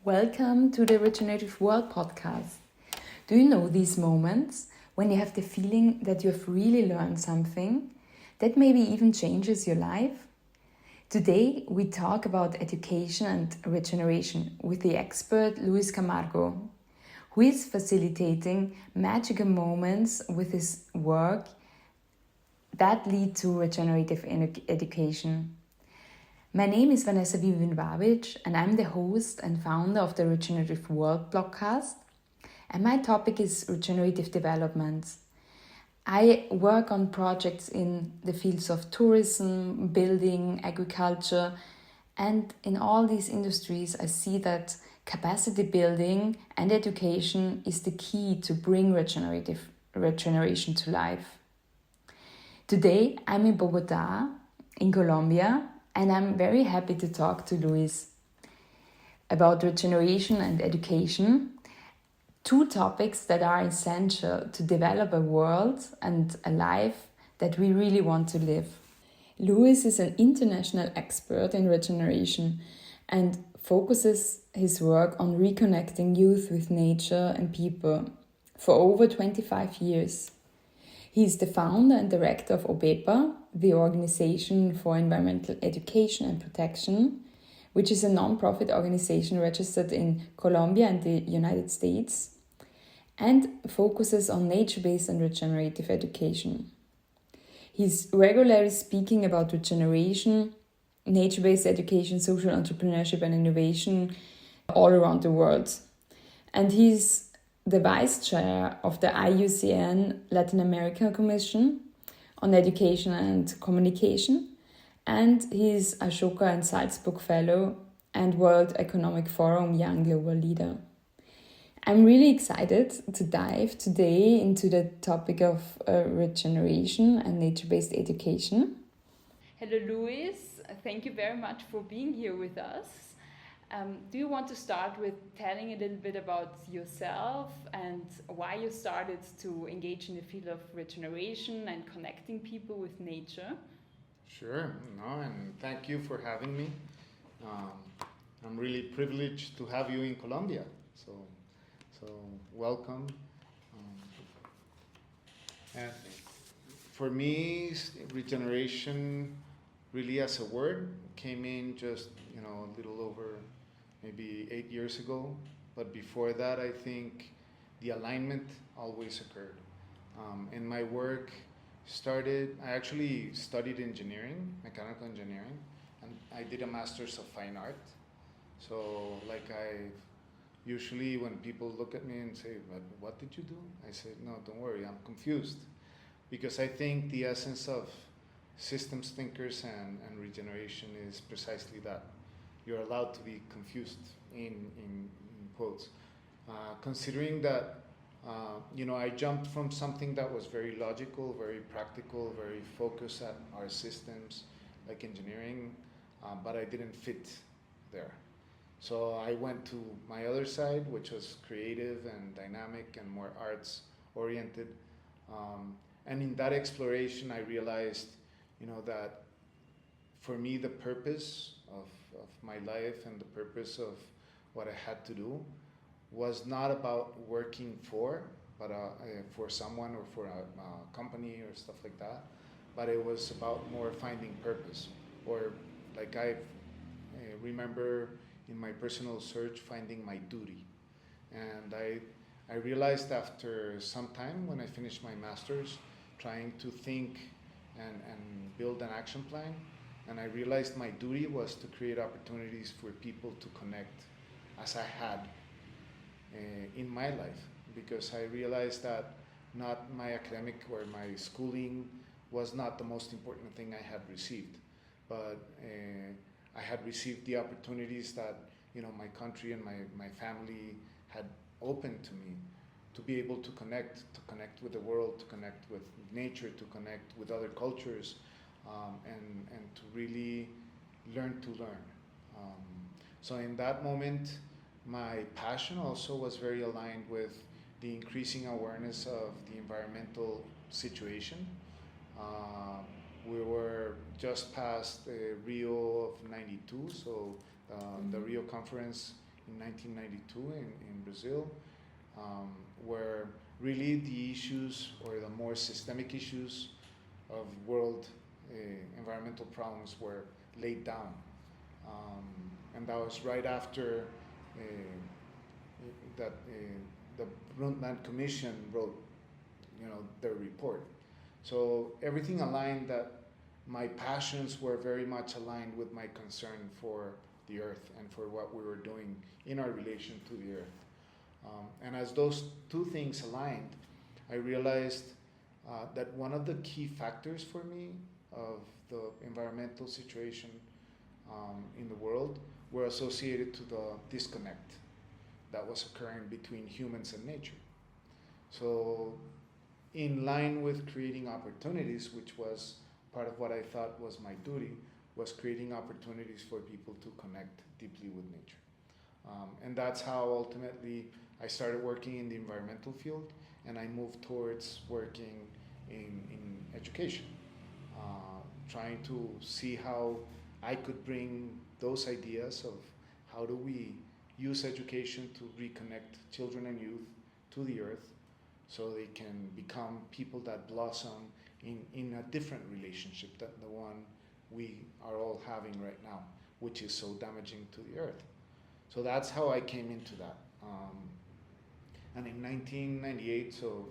Welcome to the Regenerative World podcast. Do you know these moments when you have the feeling that you have really learned something that maybe even changes your life? Today we talk about education and regeneration with the expert Luis Camargo, who is facilitating magical moments with his work that lead to regenerative education. My name is Vanessa Vivian Wabitsch and I'm the host and founder of the Regenerative World podcast, and my topic is regenerative development. I work on projects in the fields of tourism, building, agriculture, and in all these industries I see that capacity building and education is the key to bring regeneration to life. Today I'm in Bogota, in Colombia, and I'm very happy to talk to Luis about regeneration and education, two topics that are essential to develop a world and a life that we really want to live. Luis is an international expert in regeneration and focuses his work on reconnecting youth with nature and people for over 25 years. He is the founder and director of OpEPA, the Organization for Environmental Education and Protection, which is a non-profit organization registered in Colombia and the United States, and focuses on nature-based and regenerative education. He's regularly speaking about regeneration, nature-based education, social entrepreneurship and innovation all around the world. And he's the vice chair of the IUCN Latin American Commission on Education and Communication, and he's Ashoka and Salzburg Fellow and World Economic Forum Young Global Leader. I'm really excited to dive today into the topic of regeneration and nature-based education. Hello, Luis. Thank you very much for being here with us. Do you want to start with telling a little bit about yourself and why you started to engage in the field of regeneration and connecting people with nature? Sure, and thank you for having me. I'm really privileged to have you in Colombia, so welcome. And for me, regeneration, really as a word, came in just a little over maybe 8 years ago. But before that, I think the alignment always occurred. And my work started, I actually studied engineering, mechanical engineering, and I did a master's of fine art. So usually when people look at me and say, what did you do? I say, no, don't worry, I'm confused. Because I think the essence of systems thinkers and regeneration is precisely that. You're allowed to be confused in quotes. Considering that, I jumped from something that was very logical, very practical, very focused at our systems, like engineering, but I didn't fit there. So I went to my other side, which was creative and dynamic and more arts oriented. And in that exploration, I realized, that for me, the purpose of my life and the purpose of what I had to do was not about working for someone or for a company or stuff like that, but it was about more finding purpose. Or like I remember in my personal search finding my duty. And I realized after some time when I finished my master's trying to think and build an action plan, and I realized my duty was to create opportunities for people to connect as I had in my life, because I realized that not my academic or my schooling was not the most important thing I had received, but I had received the opportunities that my country and my family had opened to me to be able to connect with the world, to connect with nature, to connect with other cultures, and to really learn to learn. So in that moment, my passion also was very aligned with the increasing awareness of the environmental situation. We were just past Rio of '92, so the Rio conference in 1992 in Brazil, where really the issues or the more systemic issues of world environmental problems were laid down. And that was right after that the Brundtland Commission wrote, their report. So everything aligned that my passions were very much aligned with my concern for the earth and for what we were doing in our relation to the earth. And as those two things aligned, I realized that one of the key factors for me of the environmental situation in the world were associated to the disconnect that was occurring between humans and nature. So in line with creating opportunities, which was part of what I thought was my duty, was creating opportunities for people to connect deeply with nature. And that's how ultimately I started working in the environmental field, and I moved towards working in education, trying to see how I could bring those ideas of how do we use education to reconnect children and youth to the earth so they can become people that blossom in a different relationship than the one we are all having right now, which is so damaging to the earth. So that's how I came into that. And in 1998, so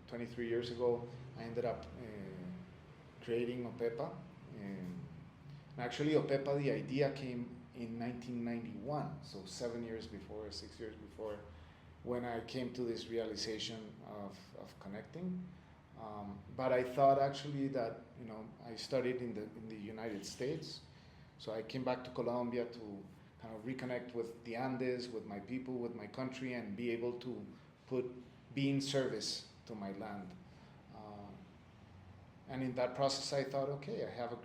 23 years ago, I ended up creating OpEPA. And actually, OpEPA, the idea came in 1991, so 7 years before, 6 years before, when I came to this realization of connecting. But I thought actually that, I studied in the United States, so I came back to Colombia to kind of reconnect with the Andes, with my people, with my country, and be able to be in service to my land. And in that process, I thought, okay, I have a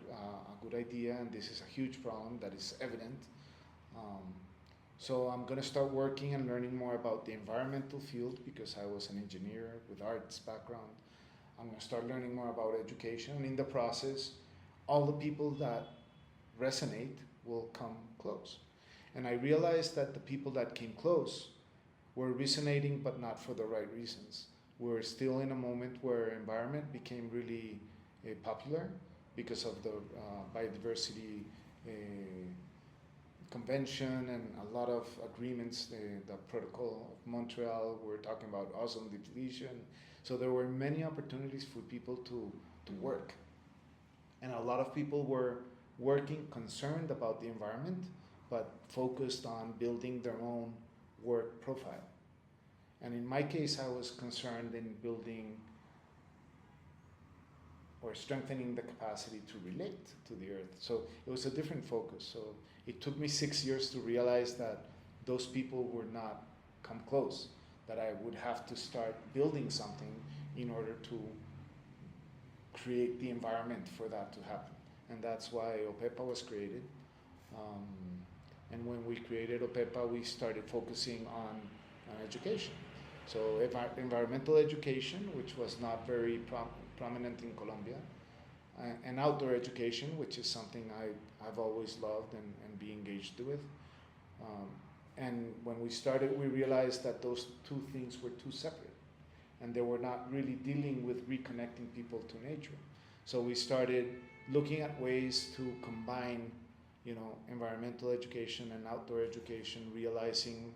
good idea, and this is a huge problem that is evident. So I'm going to start working and learning more about the environmental field because I was an engineer with arts background. I'm going to start learning more about education, and in the process, all the people that resonate will come close. And I realized that the people that came close were resonating, but not for the right reasons. We're still in a moment where environment became really popular because of the biodiversity convention and a lot of agreements, the Protocol of Montreal, we're talking about ozone depletion. So there were many opportunities for people to work. And a lot of people were working concerned about the environment, but focused on building their own work profile. And in my case, I was concerned in building or strengthening the capacity to relate to the earth. So it was a different focus. So it took me 6 years to realize that those people would not come close, that I would have to start building something in order to create the environment for that to happen. And that's why OpEPA was created. And when we created OpEPA, we started focusing on education. So environmental education, which was not very prominent in Colombia, and outdoor education, which is something I've always loved and be engaged with. And when we started, we realized that those two things were too separate, and they were not really dealing with reconnecting people to nature. So we started looking at ways to combine, environmental education and outdoor education, realizing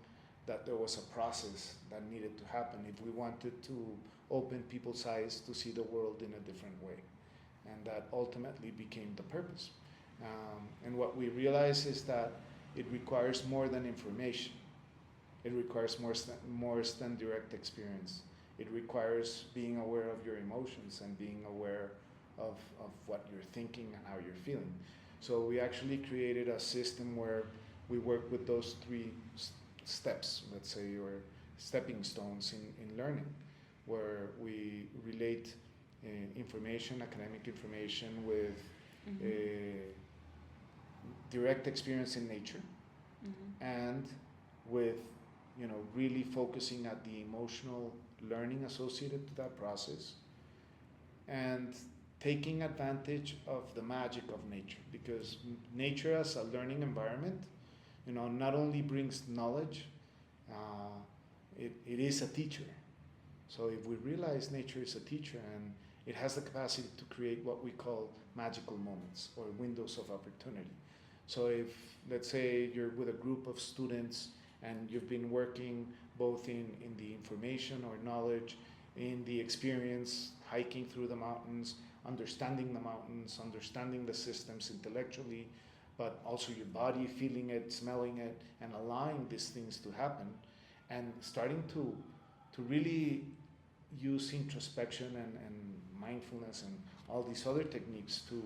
that there was a process that needed to happen if we wanted to open people's eyes to see the world in a different way. And that ultimately became the purpose. And what we realized is that it requires more than information. It requires more than direct experience. It requires being aware of your emotions and being aware of what you're thinking and how you're feeling. So we actually created a system where we work with those three steps, let's say, or stepping stones in learning, where we relate information, academic information, with direct experience in nature, and with really focusing at the emotional learning associated to that process, and taking advantage of the magic of nature, because nature as a learning environment not only brings knowledge, it is a teacher. So if we realize nature is a teacher and it has the capacity to create what we call magical moments or windows of opportunity. So if, let's say, you're with a group of students and you've been working both in the information or knowledge, in the experience, hiking through the mountains, understanding the mountains, understanding the systems intellectually, but also your body, feeling it, smelling it, and allowing these things to happen, and starting to really use introspection and mindfulness and all these other techniques to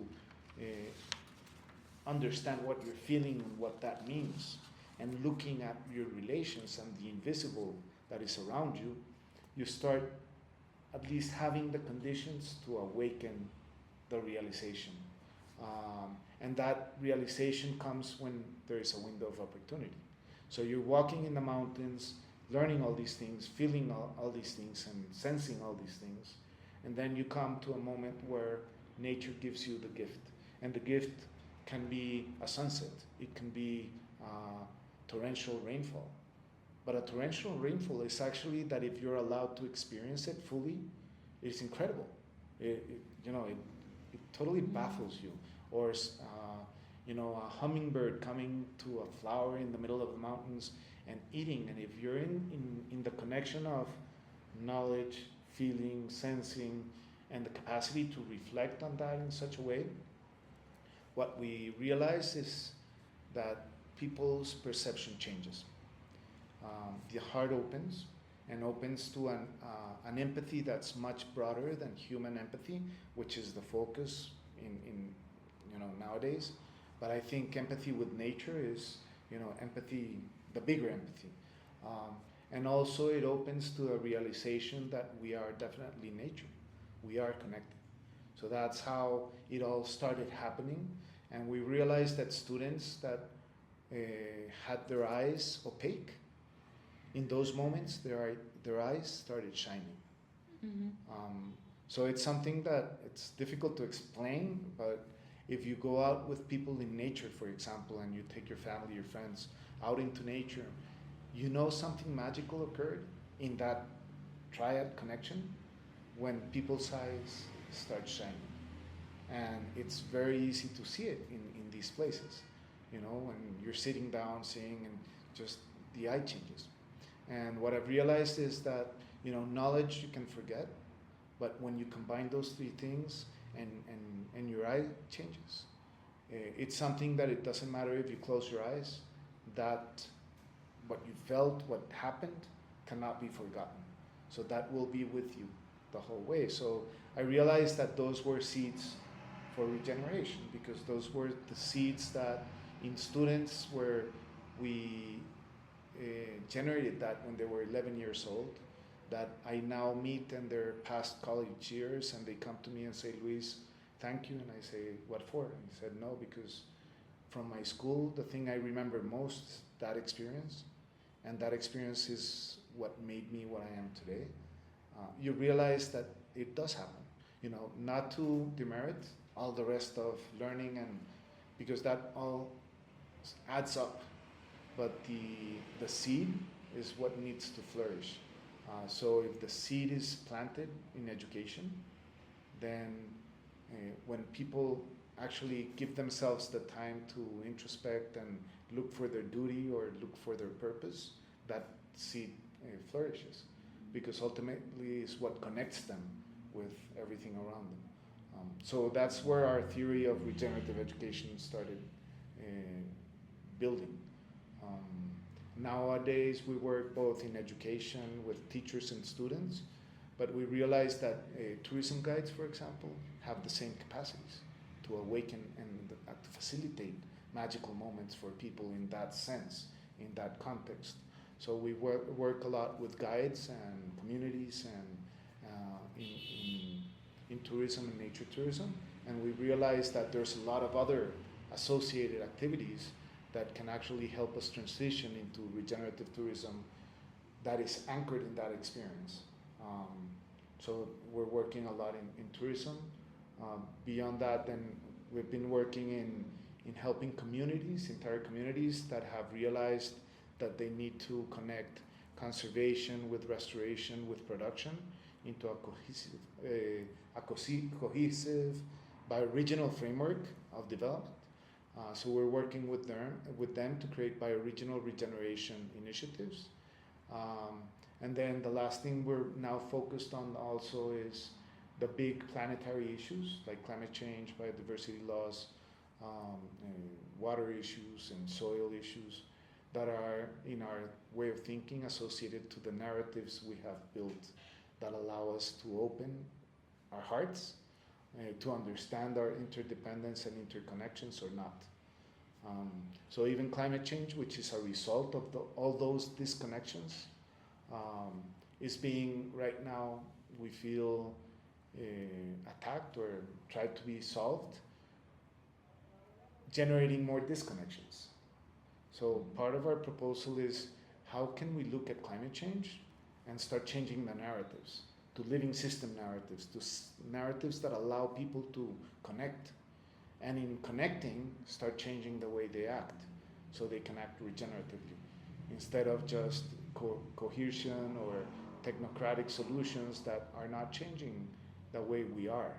understand what you're feeling and what that means, and looking at your relations and the invisible that is around you, you start at least having the conditions to awaken the realization. And that realization comes when there is a window of opportunity. So you're walking in the mountains, learning all these things, feeling all these things, and sensing all these things. And then you come to a moment where nature gives you the gift. And the gift can be a sunset. It can be torrential rainfall. But a torrential rainfall is actually that if you're allowed to experience it fully, it's incredible. It totally baffles you. Or a hummingbird coming to a flower in the middle of the mountains and eating. And if you're in the connection of knowledge, feeling, sensing, and the capacity to reflect on that in such a way, what we realize is that people's perception changes. The heart opens and opens to an empathy that's much broader than human empathy, which is the focus in nowadays. But I think empathy with nature is empathy, the bigger empathy. And also it opens to a realization that we are definitely nature. We are connected. So that's how it all started happening. And we realized that students that had their eyes opaque, in those moments their eyes started shining. Mm-hmm. So it's something that it's difficult to explain, but if you go out with people in nature, for example, and you take your family, your friends out into nature, something magical occurred in that triad connection when people's eyes start shining. And it's very easy to see it in these places, when you're sitting down, seeing, and just the eye changes. And what I've realized is that, knowledge you can forget, but when you combine those three things and your eye changes, it's something that it doesn't matter if you close your eyes, that what you felt, what happened, cannot be forgotten. So that will be with you the whole way. So I realized that those were seeds for regeneration, because those were the seeds that in students where we generated that when they were 11 years old, that I now meet in their past college years, and they come to me and say, Luis, thank you. And I say, what for? And he said, no, because from my school, the thing I remember most is that experience, and that experience is what made me what I am today. You realize that it does happen, not to demerit all the rest of learning, and because that all adds up, but the seed is what needs to flourish. So if the seed is planted in education, then when people actually give themselves the time to introspect and look for their duty or look for their purpose, that seed flourishes, because ultimately is what connects them with everything around them. So that's where our theory of regenerative education started building. Nowadays we work both in education with teachers and students, but we realize that tourism guides, for example, have the same capacities to awaken and to facilitate magical moments for people in that sense, in that context. So we work a lot with guides and communities and in tourism and nature tourism, and we realize that there's a lot of other associated activities that can actually help us transition into regenerative tourism that is anchored in that experience. So we're working a lot in tourism. Beyond that, then we've been working in helping communities, entire communities that have realized that they need to connect conservation with restoration with production into a cohesive bioregional framework of development. So we're working with them to create bioregional regeneration initiatives. And then the last thing we're now focused on also is the big planetary issues like climate change, biodiversity loss, water issues and soil issues that are in our way of thinking associated to the narratives we have built that allow us to open our hearts, to understand our interdependence and interconnections or not. So even climate change, which is a result of all those disconnections, is being right now, we feel, attacked or tried to be solved, generating more disconnections. So part of our proposal is how can we look at climate change and start changing the narratives to living system narratives, to narratives that allow people to connect, and in connecting start changing the way they act so they can act regeneratively instead of just cohesion or technocratic solutions that are not changing the way we are.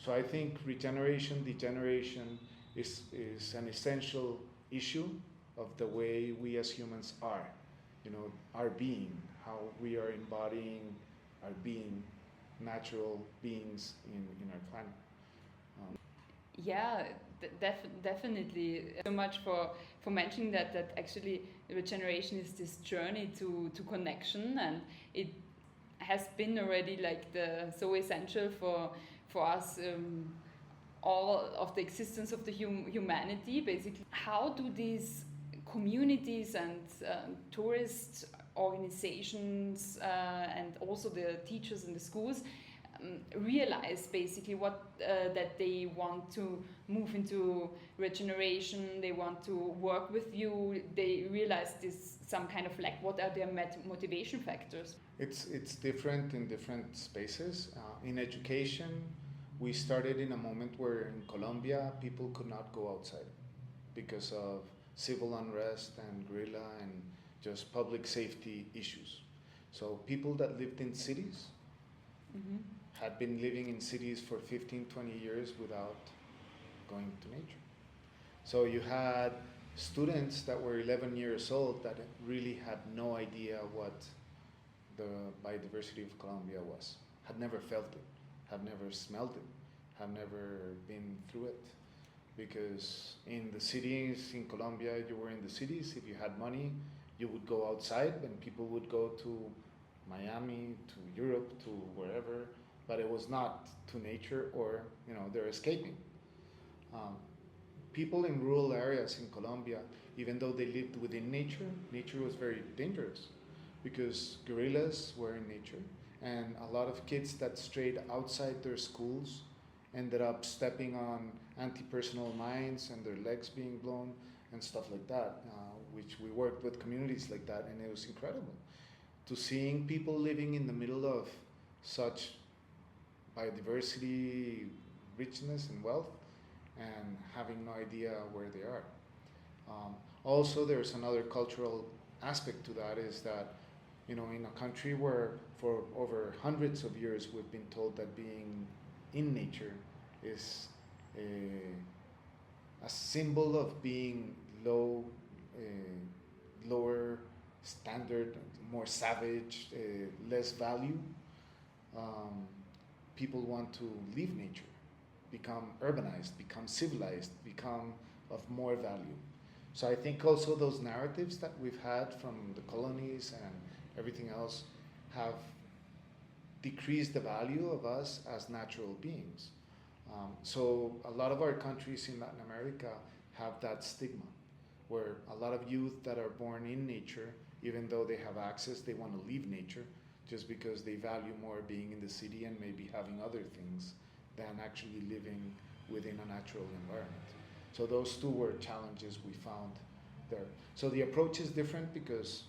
So I think regeneration, degeneration is an essential issue of the way we as humans are, our being, how we are embodying our being, natural beings in our planet. Yeah, definitely. So much for mentioning that actually regeneration is this journey to connection, and it has been already so essential for us, all of the existence of the humanity basically. How do these communities and tourist organizations and also the teachers in the schools realize basically what that they want to move into regeneration, they want to work with you, they realize this some kind of what are their motivation factors? It's different in different spaces. In education, we started in a moment where in Colombia people could not go outside because of civil unrest and guerrilla and just public safety issues. So people that lived in cities had been living in cities for 15, 20 years without going to nature. So you had students that were 11 years old that really had no idea what the biodiversity of Colombia was, had never felt it, had never smelled it, had never been through it. Because in the cities in Colombia, you were in the cities, if you had money, you would go outside and people would go to Miami, to Europe, to wherever, but it was not to nature or, they're escaping. People in rural areas in Colombia, even though they lived within nature, nature was very dangerous because guerrillas were in nature, and a lot of kids that strayed outside their schools ended up stepping on anti-personal mines and their legs being blown and stuff like that, which we worked with communities like that, and it was incredible to seeing people living in the middle of such biodiversity, richness and wealth, and having no idea where they are. Also, there's another cultural aspect to that, is that, in a country where for over hundreds of years we've been told that being in nature is a symbol of being lower standard, more savage, less value. People want to leave nature, become urbanized, become civilized, become of more value. So I think also those narratives that we've had from the colonies and everything else have decreased the value of us as natural beings. So a lot of our countries in Latin America have that stigma, where a lot of youth that are born in nature, even though they have access, they want to leave nature just because they value more being in the city and maybe having other things than actually living within a natural environment. So those two were challenges we found there. So the approach is different because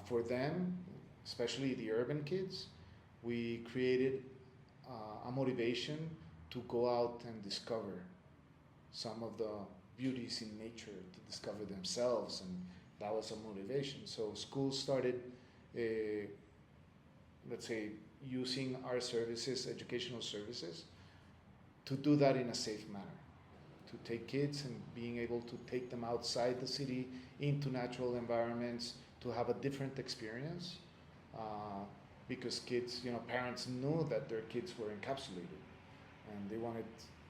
for them, especially the urban kids, we created a motivation to go out and discover some of the beauties in nature to discover themselves, and that was a motivation. So schools started, let's say, using our services, educational services, to do that in a safe manner, to take kids and being able to take them outside the city into natural environments to have a different experience, because kids, parents knew that their kids were encapsulated and they wanted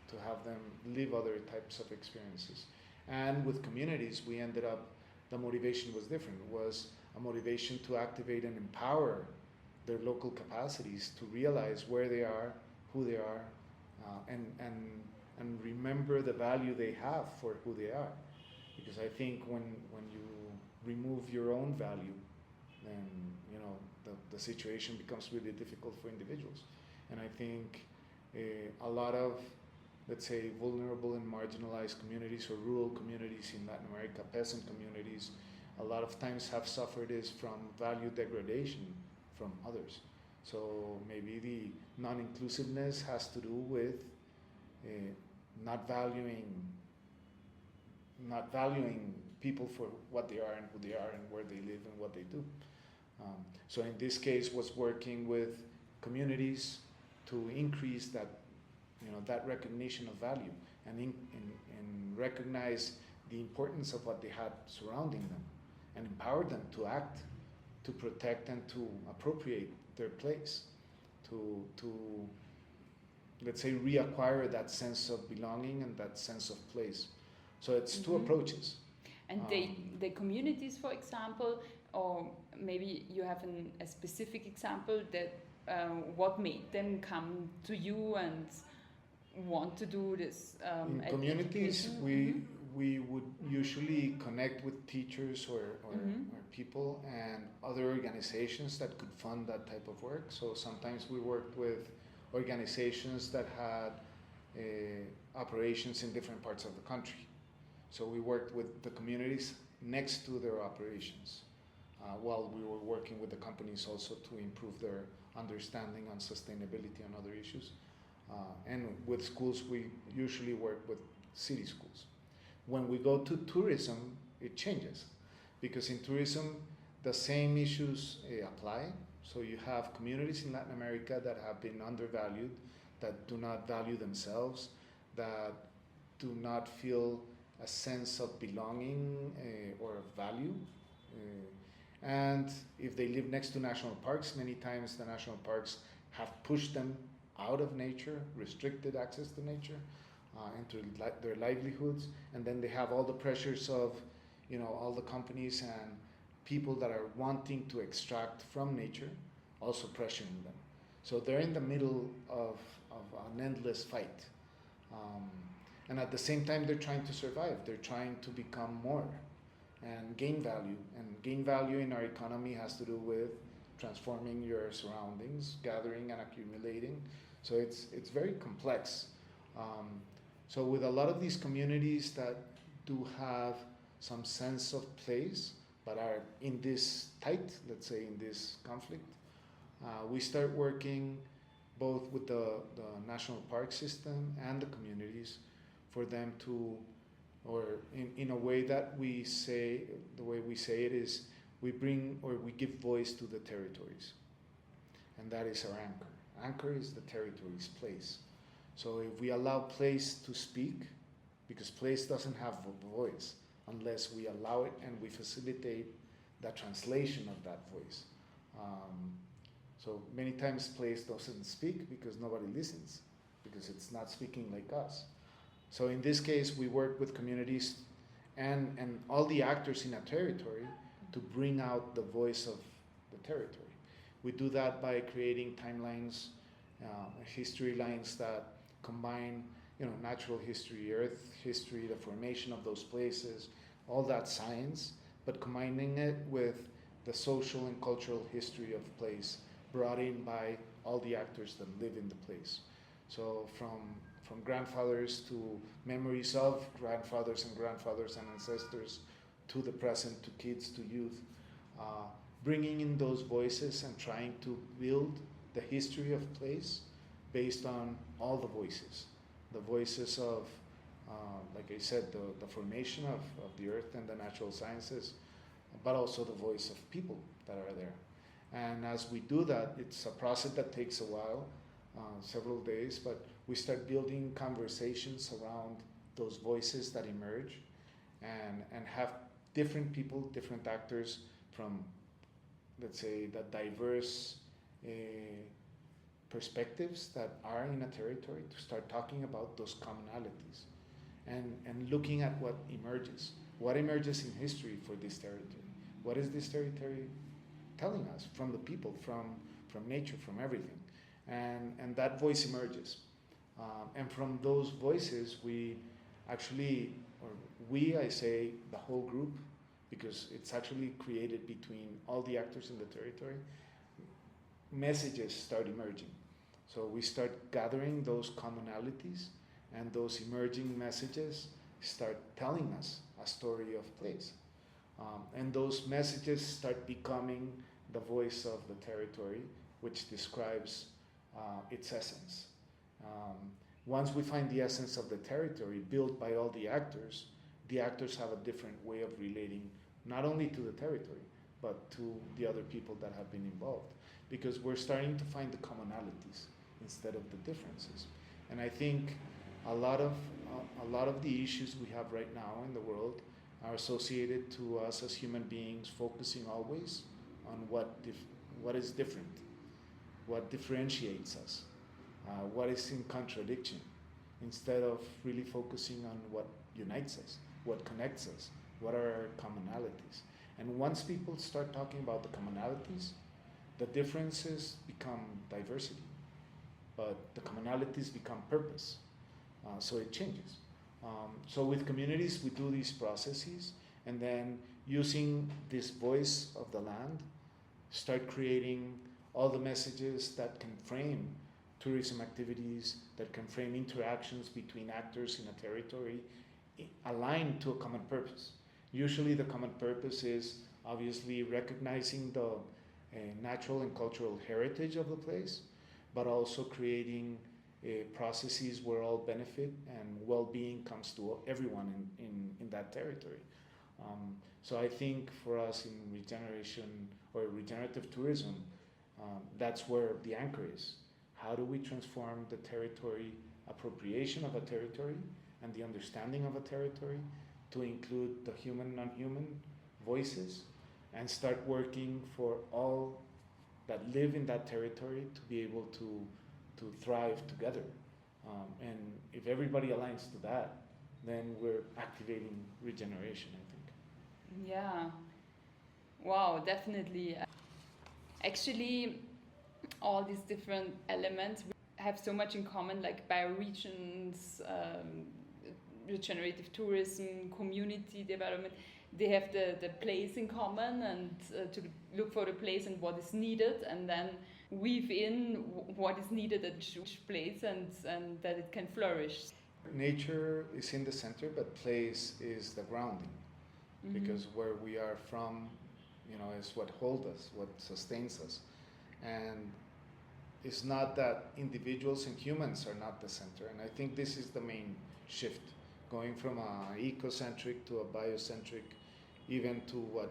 to have them live other types of experiences. And with communities, we ended up, the motivation was different. It was a motivation to activate and empower their local capacities to realize where they are, who they are, and remember the value they have for who they are. Because I think when you remove your own value, then the situation becomes really difficult for individuals. And I think a lot of, let's say, vulnerable and marginalized communities or rural communities in Latin America, peasant communities, a lot of times have suffered this from value degradation from others. So maybe the non-inclusiveness has to do with not valuing people for what they are and who they are and where they live and what they do. So in this case, was working with communities to increase that, that recognition of value and recognize the importance of what they had surrounding them and empower them to act, to protect and to appropriate their place, to let's say reacquire that sense of belonging and that sense of place. So it's two approaches. And the communities, for example, or maybe you have a specific example that what made them come to you and want to do this? In communities, we would usually connect with teachers or people and other organizations that could fund that type of work. So sometimes we worked with organizations that had operations in different parts of the country. So we worked with the communities next to their operations, while we were working with the companies also to improve their understanding on sustainability and other issues. And with schools, we usually work with city schools. When we go to tourism, it changes, because in tourism, the same issues apply. So you have communities in Latin America that have been undervalued, that do not value themselves, that do not feel a sense of belonging or of value. And if they live next to national parks, many times the national parks have pushed them out of nature, restricted access to nature, into their livelihoods. And then they have all the pressures of, all the companies and people that are wanting to extract from nature, also pressuring them. So they're in the middle of an endless fight. And at the same time, they're trying to survive. They're trying to become more and gain value. And gain value in our economy has to do with transforming your surroundings, gathering and accumulating. So it's very complex. So with a lot of these communities that do have some sense of place, but are in this tight, let's say, in this conflict, we start working both with the national park system and the communities for them to, or in a way that we say, the way we say it is, we bring or we give voice to the territories. And that is our anchor. Anchor is the territory's place. So if we allow place to speak, because place doesn't have a voice unless we allow it and we facilitate the translation of that voice. So many times place doesn't speak because nobody listens, because it's not speaking like us. So in this case, we work with communities and all the actors in a territory to bring out the voice of the territory. We do that by creating timelines, history lines that combine, natural history, earth history, the formation of those places, all that science, but combining it with the social and cultural history of place brought in by all the actors that live in the place. So from grandfathers to memories of grandfathers and ancestors, to the present, to kids, to youth, bringing in those voices and trying to build the history of place based on all the voices of like I said, the formation of the earth and the natural sciences, but also the voice of people that are there. And as we do that, it's a process that takes a while, several days, but we start building conversations around those voices that emerge, and have different people, different actors from, let's say, the diverse perspectives that are in a territory to start talking about those commonalities, and looking at what emerges. What emerges in history for this territory? What is this territory telling us from the people, from nature, from everything? And that voice emerges. And from those voices, we actually, I say the whole group, because it's actually created between all the actors in the territory, messages start emerging. So we start gathering those commonalities, and those emerging messages start telling us a story of place. And those messages start becoming the voice of the territory, which describes its essence. Once we find the essence of the territory built by all the actors have a different way of relating, not only to the territory, but to the other people that have been involved. Because we're starting to find the commonalities instead of the differences. And I think a lot of the issues we have right now in the world are associated to us as human beings focusing always on what is different, what differentiates us, what is in contradiction, instead of really focusing on what unites us, what connects us, what are our commonalities. And once people start talking about the commonalities, the differences become diversity, but the commonalities become purpose. So it changes. So with communities, we do these processes, and then using this voice of the land, start creating all the messages that can frame tourism activities, that can frame interactions between actors in a territory, aligned to a common purpose. Usually the common purpose is obviously recognizing the natural and cultural heritage of the place, but also creating processes where all benefit and well-being comes to everyone in that territory. So I think for us in regeneration or regenerative tourism, that's where the anchor is. How do we transform the territory, appropriation of a territory, and the understanding of a territory to include the human, non-human voices, and start working for all that live in that territory to be able to thrive together. And if everybody aligns to that, then we're activating regeneration, I think. Yeah. Wow, definitely. Actually, all these different elements have so much in common, like bioregions, regenerative tourism, community development. They have the place in common, and to look for the place and what is needed, and then weave in what is needed at each place, and that it can flourish. Nature is in the center, but place is the grounding. Mm-hmm. Because where we are from, is what holds us, what sustains us. And it's not that individuals and humans are not the center. And I think this is the main shift, going from a ecocentric to a biocentric, even to what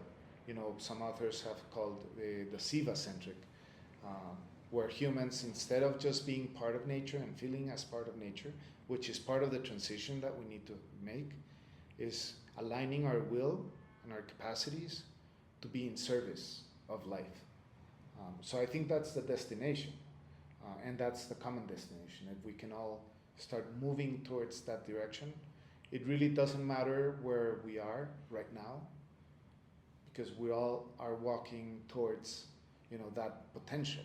some authors have called the Siva-centric, where humans, instead of just being part of nature and feeling as part of nature, which is part of the transition that we need to make, is aligning our will and our capacities to be in service of life. So I think that's the destination, and that's the common destination. If we can all start moving towards that direction, it really doesn't matter where we are right now, because we all are walking towards that potential.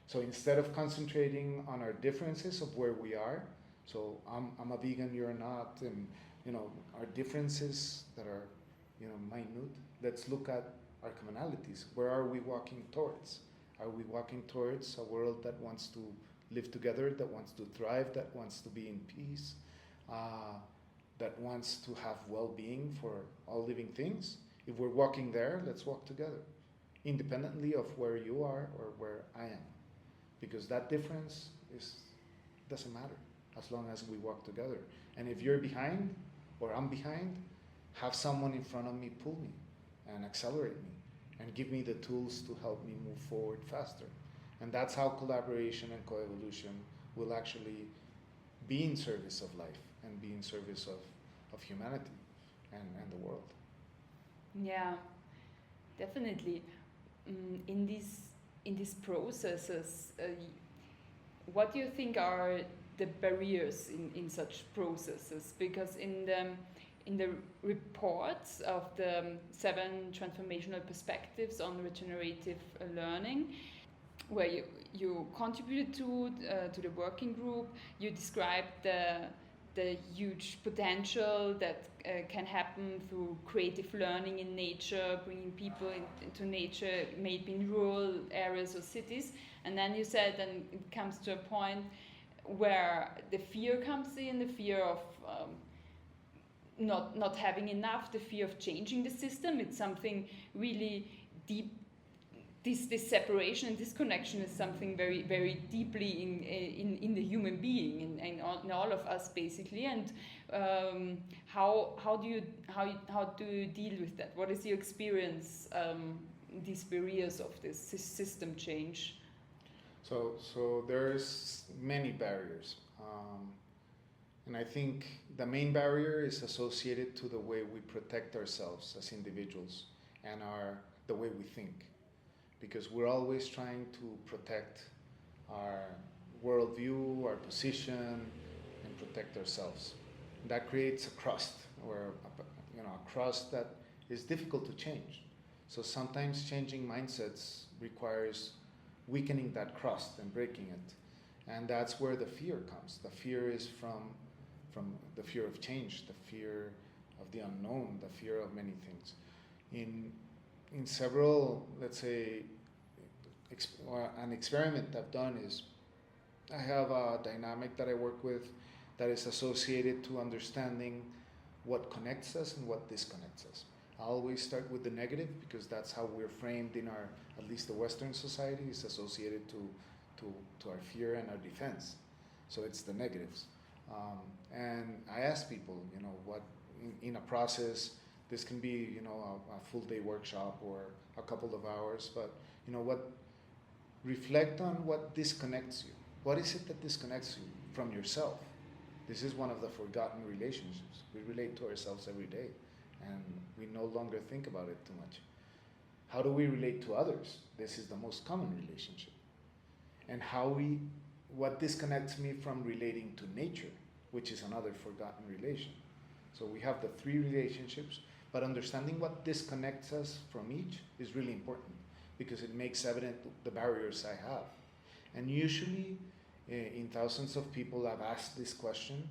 So instead of concentrating on our differences of where we are, so I'm a vegan, you're not, and our differences that are minute, let's look at our commonalities. Where are we walking towards? Are we walking towards a world that wants to live together, that wants to thrive, that wants to be in peace, that wants to have well-being for all living things? If we're walking there, let's walk together, independently of where you are or where I am, because that difference doesn't matter. as long as we walk together. And if you're behind or I'm behind, have someone in front of me pull me and accelerate me and give me the tools to help me move forward faster. And that's how collaboration and coevolution will actually be in service of life and be in service of humanity and the world. Yeah, definitely. In these processes, what do you think are the barriers in such processes? Because in the reports of the 7 transformational perspectives on regenerative learning, where you contributed to the working group, you described the huge potential that can happen through creative learning in nature, bringing people into nature, maybe in rural areas or cities. And then you said, and it comes to a point where the fear comes in, the fear of not having enough, the fear of changing the system. It's something really deep. This separation and disconnection is something very, very deeply in the human being, in all of us basically. And how do you deal with that? What is your experience? These barriers of this system change. So there's many barriers, and I think the main barrier is associated to the way we protect ourselves as individuals and the way we think. Because we're always trying to protect our worldview, our position, and protect ourselves. And that creates a crust, or a crust that is difficult to change. So sometimes changing mindsets requires weakening that crust and breaking it. And that's where the fear comes. The fear is from the fear of change, the fear of the unknown, the fear of many things. In several, let's say, an experiment I've done is I have a dynamic that I work with that is associated to understanding what connects us and what disconnects us. I always start with the negative because that's how we're framed in our, at least the Western society is associated to our fear and our defense. So it's the negatives. And I ask people, what in a process. This can be, a full day workshop or a couple of hours, but reflect on what disconnects you. What is it that disconnects you from yourself? This is one of the forgotten relationships. We relate to ourselves every day, and we no longer think about it too much. How do we relate to others? This is the most common relationship. And what disconnects me from relating to nature, which is another forgotten relation. So we have the 3 relationships, but understanding what disconnects us from each is really important because it makes evident the barriers I have. And usually, in thousands of people I've asked this question,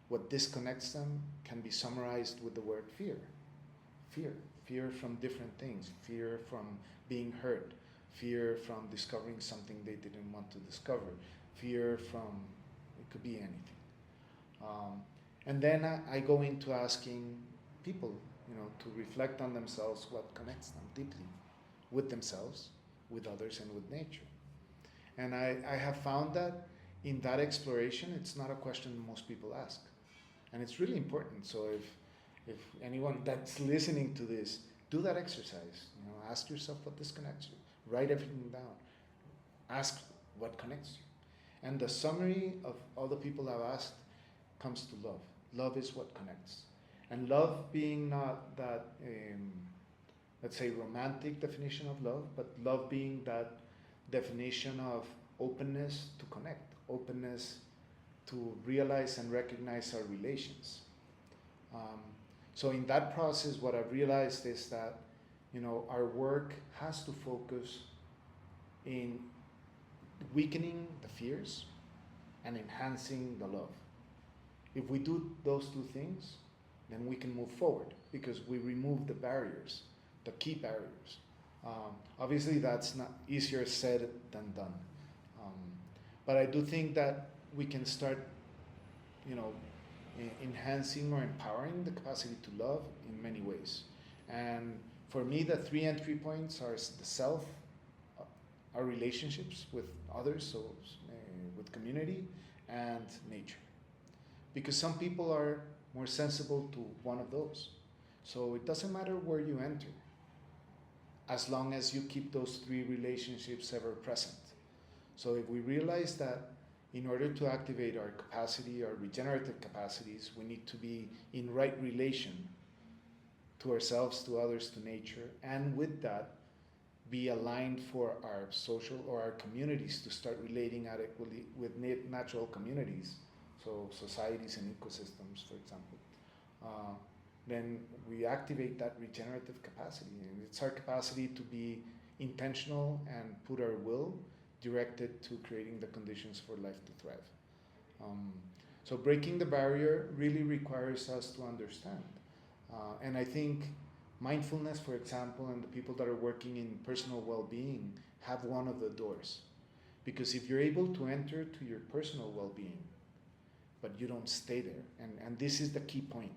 what disconnects them can be summarized with the word fear. Fear from different things, fear from being hurt, fear from discovering something they didn't want to discover, fear from, it could be anything. And then I go into asking people, to reflect on themselves, what connects them deeply with themselves, with others, and with nature. And I have found that in that exploration, it's not a question most people ask. And it's really important. So if anyone that's listening to this, do that exercise. Ask yourself what disconnects you. Write everything down. Ask what connects you. And the summary of all the people I've asked comes to love. Love is what connects. And love being not that, let's say, romantic definition of love, but love being that definition of openness to connect, openness to realize and recognize our relations. So in that process, what I've realized is that, our work has to focus in weakening the fears and enhancing the love. If we do those 2 things, then we can move forward because we remove the barriers, the key barriers. Obviously, that's not easier said than done. But I do think that we can start, enhancing or empowering the capacity to love in many ways. And for me, the 3 entry points are the self, our relationships with others, so with community, and nature. because some people are more sensible to one of those. So it doesn't matter where you enter, as long as you keep those three relationships ever present. So if we realize that in order to activate our capacity, our regenerative capacities, we need to be in right relation to ourselves, to others, to nature, and with that, be aligned for our social or our communities to start relating adequately with natural communities, so societies and ecosystems, for example. Then we activate that regenerative capacity. And it's our capacity to be intentional and put our will directed to creating the conditions for life to thrive. So breaking the barrier really requires us to understand. And I think mindfulness, for example, and the people that are working in personal well-being have one of the doors. Because if you're able to enter to your personal well-being, but you don't stay there, and this is the key point.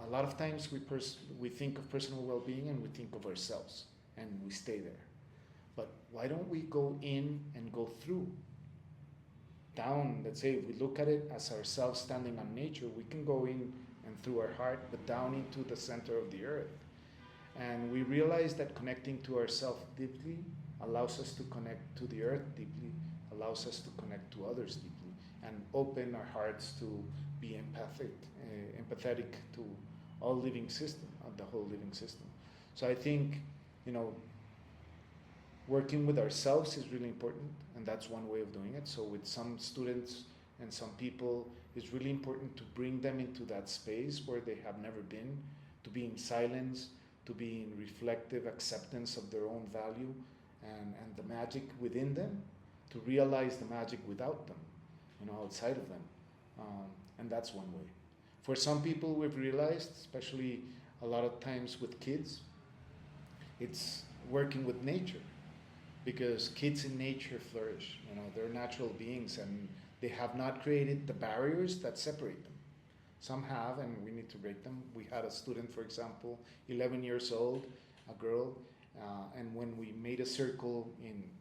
A lot of times we think of personal well-being and we think of ourselves, and we stay there. But why don't we go in and go through? Down, let's say, if we look at it as ourselves standing on nature, we can go in and through our heart, but down into the center of the earth. And we realize that connecting to ourselves deeply allows us to connect to the earth deeply, allows us to connect to others deeply, and open our hearts to be empathetic to all living system, the whole living system. So I think, working with ourselves is really important, and that's one way of doing it. So with some students and some people, it's really important to bring them into that space where they have never been, to be in silence, to be in reflective acceptance of their own value and the magic within them, to realize the magic without them, outside of them. And that's one way. For some people, we've realized, especially a lot of times with kids, it's working with nature, because kids in nature flourish. They're natural beings, and they have not created the barriers that separate them. Some have, and we need to break them. We had a student, for example, 11 years old, a girl, and when we made a circle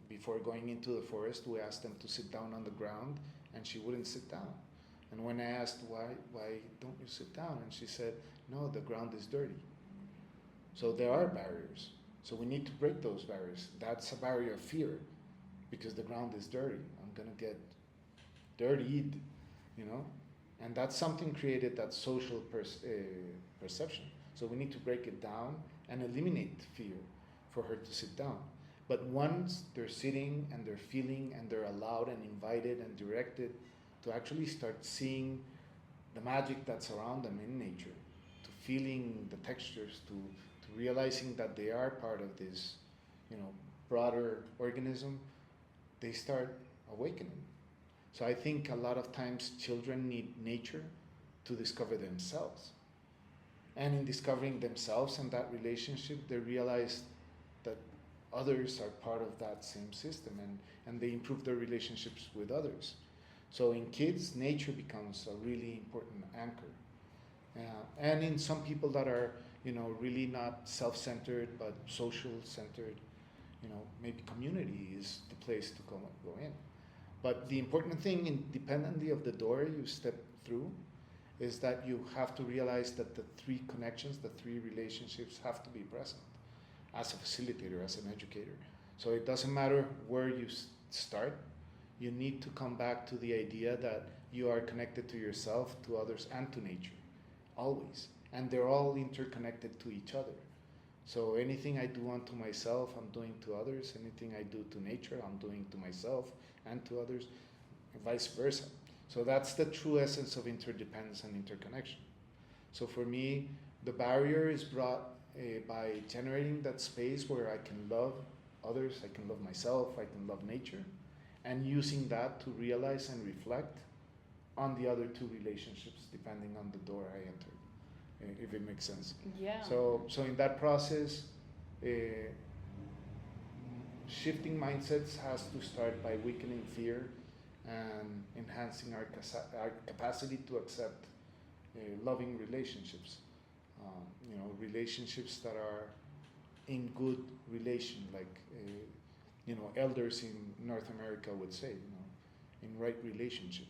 before going into the forest, we asked them to sit down on the ground, and she wouldn't sit down. And when I asked, why don't you sit down? And she said, no, the ground is dirty. So there are barriers. So we need to break those barriers. That's a barrier of fear, because the ground is dirty. I'm going to get dirtied, And that's something created, that social perception. So we need to break it down and eliminate fear for her to sit down. But once they're sitting and they're feeling and they're allowed and invited and directed to actually start seeing the magic that's around them in nature, to feeling the textures, to realizing that they are part of this, broader organism, they start awakening. So I think a lot of times children need nature to discover themselves. And in discovering themselves and that relationship, they realize that others are part of that same system, and they improve their relationships with others. So in kids, nature becomes a really important anchor. And in some people that are, really not self-centered but social-centered, maybe community is the place to go in. But the important thing, independently of the door you step through, is that you have to realize that the three connections, the three relationships have to be present as a facilitator, as an educator. So it doesn't matter where you start, you need to come back to the idea that you are connected to yourself, to others, and to nature, always. And they're all interconnected to each other. So anything I do unto myself, I'm doing to others. Anything I do to nature, I'm doing to myself and to others, and vice versa. So that's the true essence of interdependence and interconnection. So for me, the barrier is brought by generating that space where I can love others, I can love myself, I can love nature, and using that to realize and reflect on the other two relationships depending on the door I entered, if it makes sense. Yeah. So in that process, shifting mindsets has to start by weakening fear and enhancing our capacity to accept loving relationships. Relationships that are in good relation, like elders in North America would say, in right relationship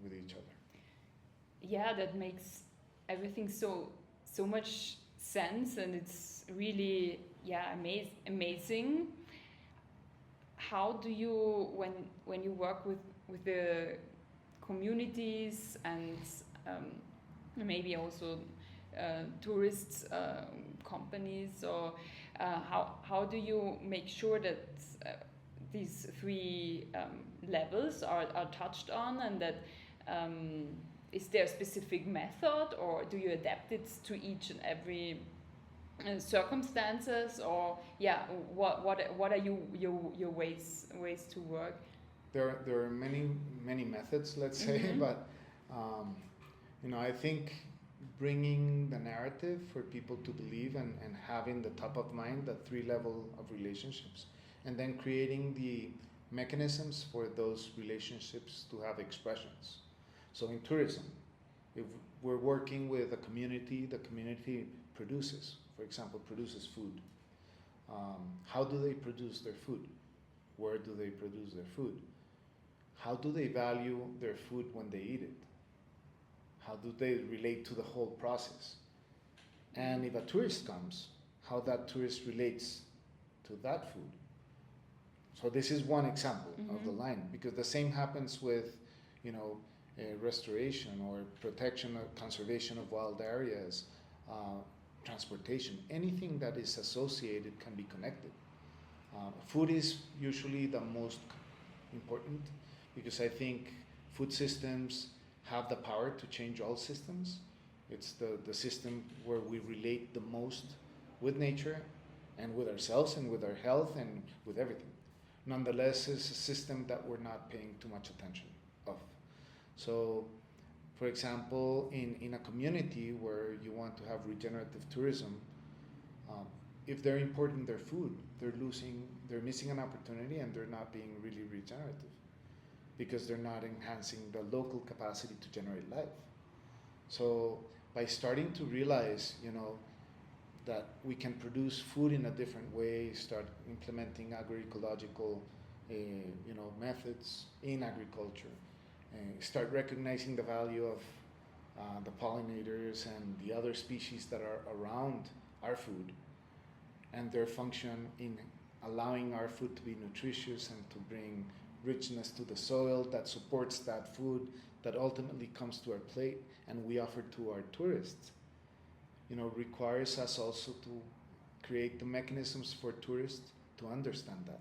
with each other. yeah, that makes everything so much sense, and it's really, yeah, amazing. How do you, when you work with the communities and maybe also tourists, companies, or how do you make sure that these three levels are touched on, and that is there a specific method, or do you adapt it to each and every circumstances, or yeah, what are your ways to work? There are many methods, let's say, but I think bringing the narrative for people to believe, and having the top of mind, the three level of relationships, and then creating the mechanisms for those relationships to have expressions. So in tourism, if we're working with a community, the community produces, for example, produces food. How do they produce their food? Where do they produce their food? How do they value their food when they eat it? How do they relate to the whole process? And if a tourist comes, how that tourist relates to that food. So this is one example of the line, because the same happens with, restoration or protection or conservation of wild areas, transportation. Anything that is associated can be connected. Food is usually the most important, because I think food systems have the power to change all systems. It's the system where we relate the most with nature and with ourselves and with our health and with everything. Nonetheless, it's a system that we're not paying too much attention of. So, for example, in a community where you want to have regenerative tourism, if they're importing their food, they're missing an opportunity, and they're not being really regenerative, because they're not enhancing the local capacity to generate life. So by starting to realize, that we can produce food in a different way, start implementing agroecological, methods in agriculture, start recognizing the value of the pollinators and the other species that are around our food, and their function in allowing our food to be nutritious and to bring richness to the soil that supports that food that ultimately comes to our plate and we offer to our tourists, requires us also to create the mechanisms for tourists to understand that.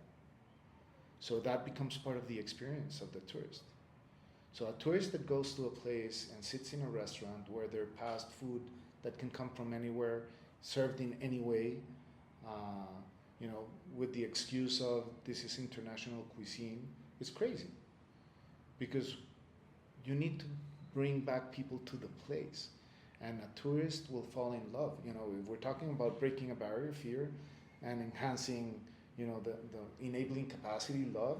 So that becomes part of the experience of the tourist. So a tourist that goes to a place and sits in a restaurant where they're passed food that can come from anywhere, served in any way, with the excuse of this is international cuisine, is crazy. Because you need to bring back people to the place, and a tourist will fall in love. If we're talking about breaking a barrier, fear, and enhancing, the enabling capacity, love,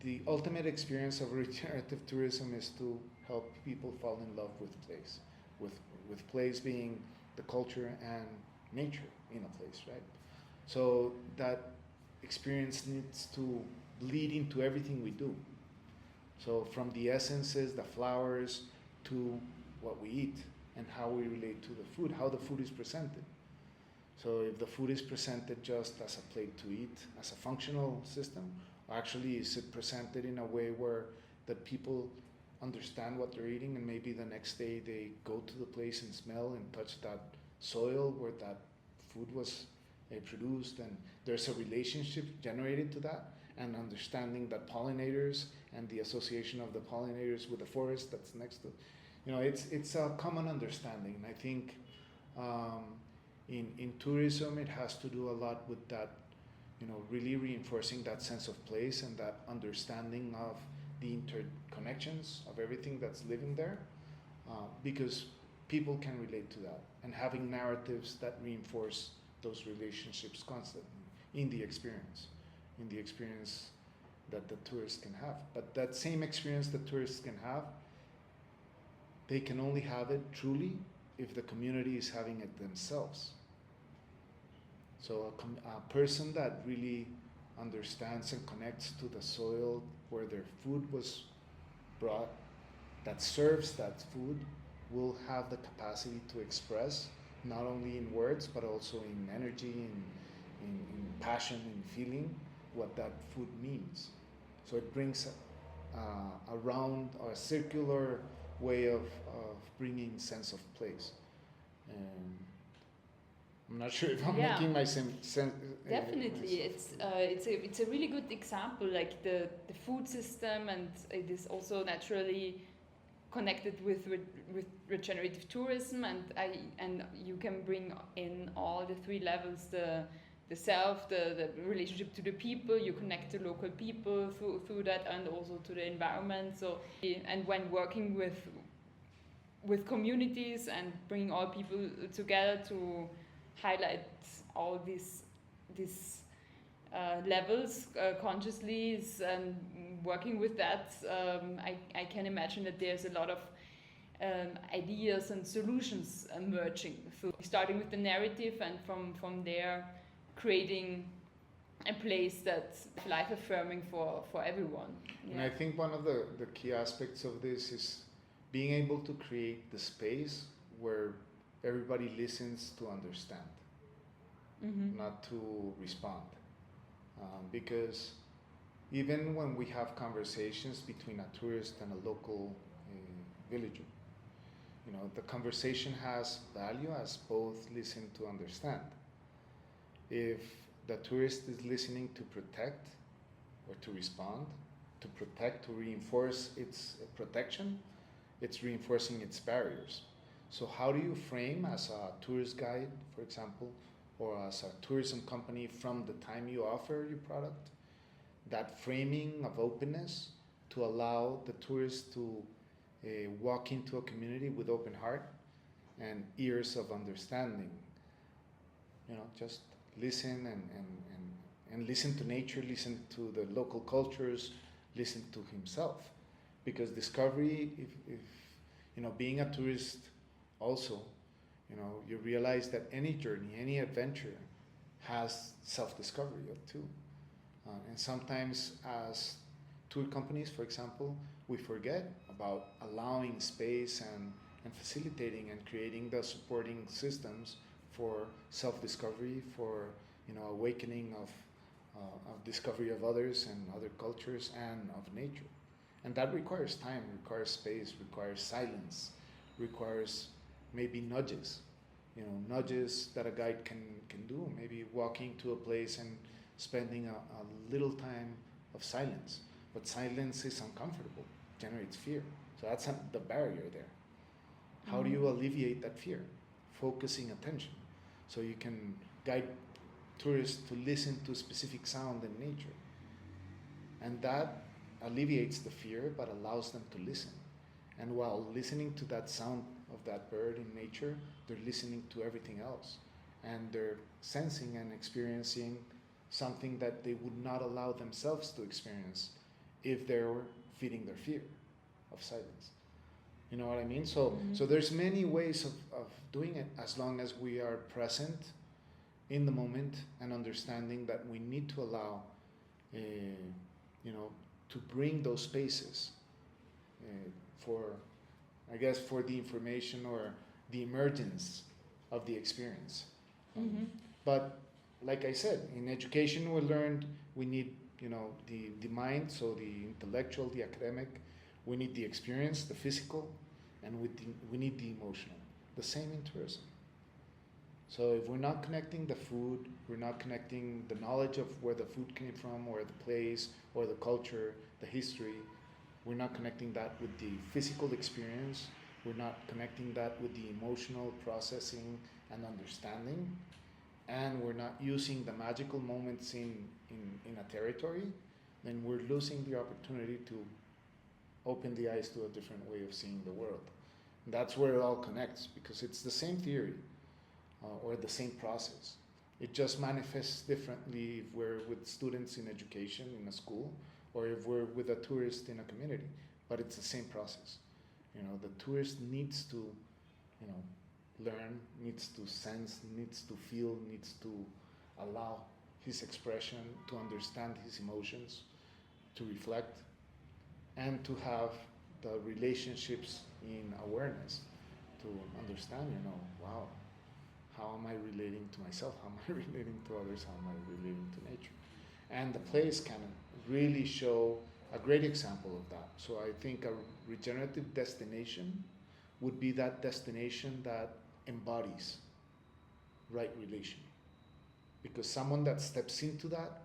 the ultimate experience of regenerative tourism is to help people fall in love with place, with place being the culture and nature in a place, right? So that experience needs to bleed into everything we do. So from the essences, the flowers, to what we eat and how we relate to the food, how the food is presented. So if the food is presented just as a plate to eat, as a functional system, or actually is it presented in a way where that people understand what they're eating, and maybe the next day they go to the place and smell and touch that soil where that food was produced, and there's a relationship generated to that, and understanding that pollinators and the association of the pollinators with the forest that's next to, it's a common understanding. And I think in tourism it has to do a lot with that, really reinforcing that sense of place and that understanding of the interconnections of everything that's living there, because people can relate to that, and having narratives that reinforce those relationships constantly in the experience that the tourists can have. But that same experience that tourists can have, they can only have it truly if the community is having it themselves. So a person that really understands and connects to the soil where their food was brought that serves that food will have the capacity to express not only in words but also in energy, in passion, in feeling what that food means. So it brings a round or a circular way of bringing sense of place. And I'm not sure if I'm making my sense. Definitely, it's a really good example, like the food system, and it is also naturally connected with regenerative tourism, and you can bring in all the three levels: the self, the relationship to the people. You connect to local people through that, and also to the environment. So, and when working with communities and bringing all people together to highlight all these levels consciously, and working with that, I can imagine that there's a lot of ideas and solutions emerging, starting with the narrative, and from there creating a place that's life affirming for everyone. Yeah. And I think one of the key aspects of this is being able to create the space where everybody listens to understand, not to respond. Because even when we have conversations between a tourist and a local villager, the conversation has value as both listen to understand. If the tourist is listening to protect or to respond, to protect, to reinforce its protection, it's reinforcing its barriers. So how do you frame as a tourist guide, for example, or as a tourism company from the time you offer your product, that framing of openness to allow the tourist to walk into a community with open heart and ears of understanding? Just listen and listen to nature, listen to the local cultures, listen to himself. Because discovery, if being a tourist also, you realize that any journey, any adventure has self-discovery too. And sometimes as tour companies, for example, we forget about allowing space and facilitating and creating the supporting systems for self-discovery, for awakening of discovery of others and other cultures and of nature. And that requires time, requires space, requires silence, requires maybe nudges, nudges that a guide can do, maybe walking to a place and spending a little time of silence. But silence is uncomfortable, generates fear. So that's the barrier there. How do you alleviate that fear? Focusing attention. So you can guide tourists to listen to specific sound in nature. And that alleviates the fear, but allows them to listen. And while listening to that sound of that bird in nature, they're listening to everything else. And they're sensing and experiencing something that they would not allow themselves to experience if they were feeding their fear of silence. You know what I mean? So there's many ways of doing it, as long as we are present in the moment and understanding that we need to allow, to bring those spaces for the information or the emergence of the experience. But like I said, in education we learned we need, the mind, so the intellectual, the academic, we need the experience, the physical, and we need the emotional. The same in tourism. So if we're not connecting the food, we're not connecting the knowledge of where the food came from, or the place, or the culture, the history, we're not connecting that with the physical experience, we're not connecting that with the emotional processing and understanding, and we're not using the magical moments in a territory, then we're losing the opportunity to open the eyes to a different way of seeing the world. And that's where it all connects, because it's the same theory or the same process. It just manifests differently if we're with students in education in a school, or if we're with a tourist in a community. But it's the same process. The tourist needs to, learn, needs to sense, needs to feel, needs to allow his expression, to understand his emotions, to reflect, and to have the relationships in awareness to understand, wow, how am I relating to myself? How am I relating to others? How am I relating to nature? And the plays can really show a great example of that. So I think a regenerative destination would be that destination that embodies right relation. Because someone that steps into that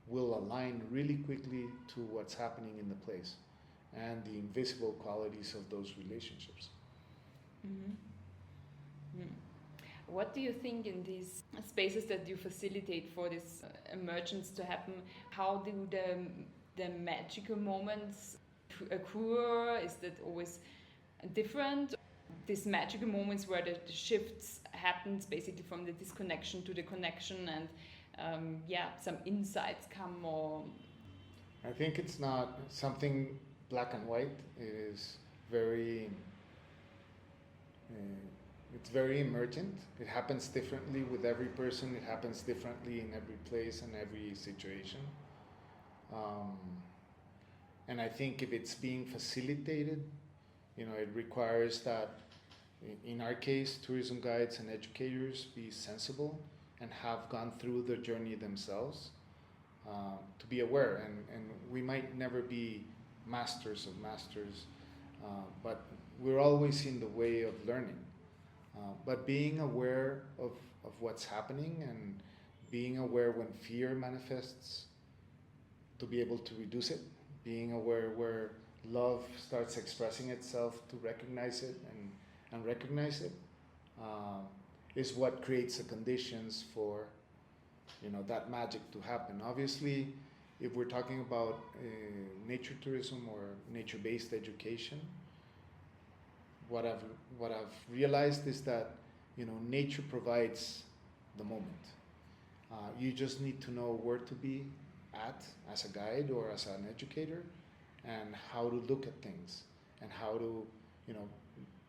will align really quickly to what's happening in the place and the invisible qualities of those relationships. Mm-hmm. Mm. What do you think in these spaces that you facilitate for this emergence to happen? How do the magical moments occur? Is that always different? These magical moments where the shifts happens basically from the disconnection to the connection, and some insights come more. I think it's not something black and white. It is very it's very emergent. It happens differently with every person. It happens differently in every place and every situation. And I think if it's being facilitated, it requires that, in our case, tourism guides and educators be sensible and have gone through the journey themselves, to be aware. And we might never be masters of masters, but we're always in the way of learning. But being aware of what's happening and being aware when fear manifests, to be able to reduce it, being aware where love starts expressing itself, to recognize it and recognize it, is what creates the conditions for that magic to happen. Obviously, if we're talking about nature tourism or nature-based education, what I've realized is that nature provides the moment. You just need to know where to be at as a guide or as an educator, and how to look at things, and how to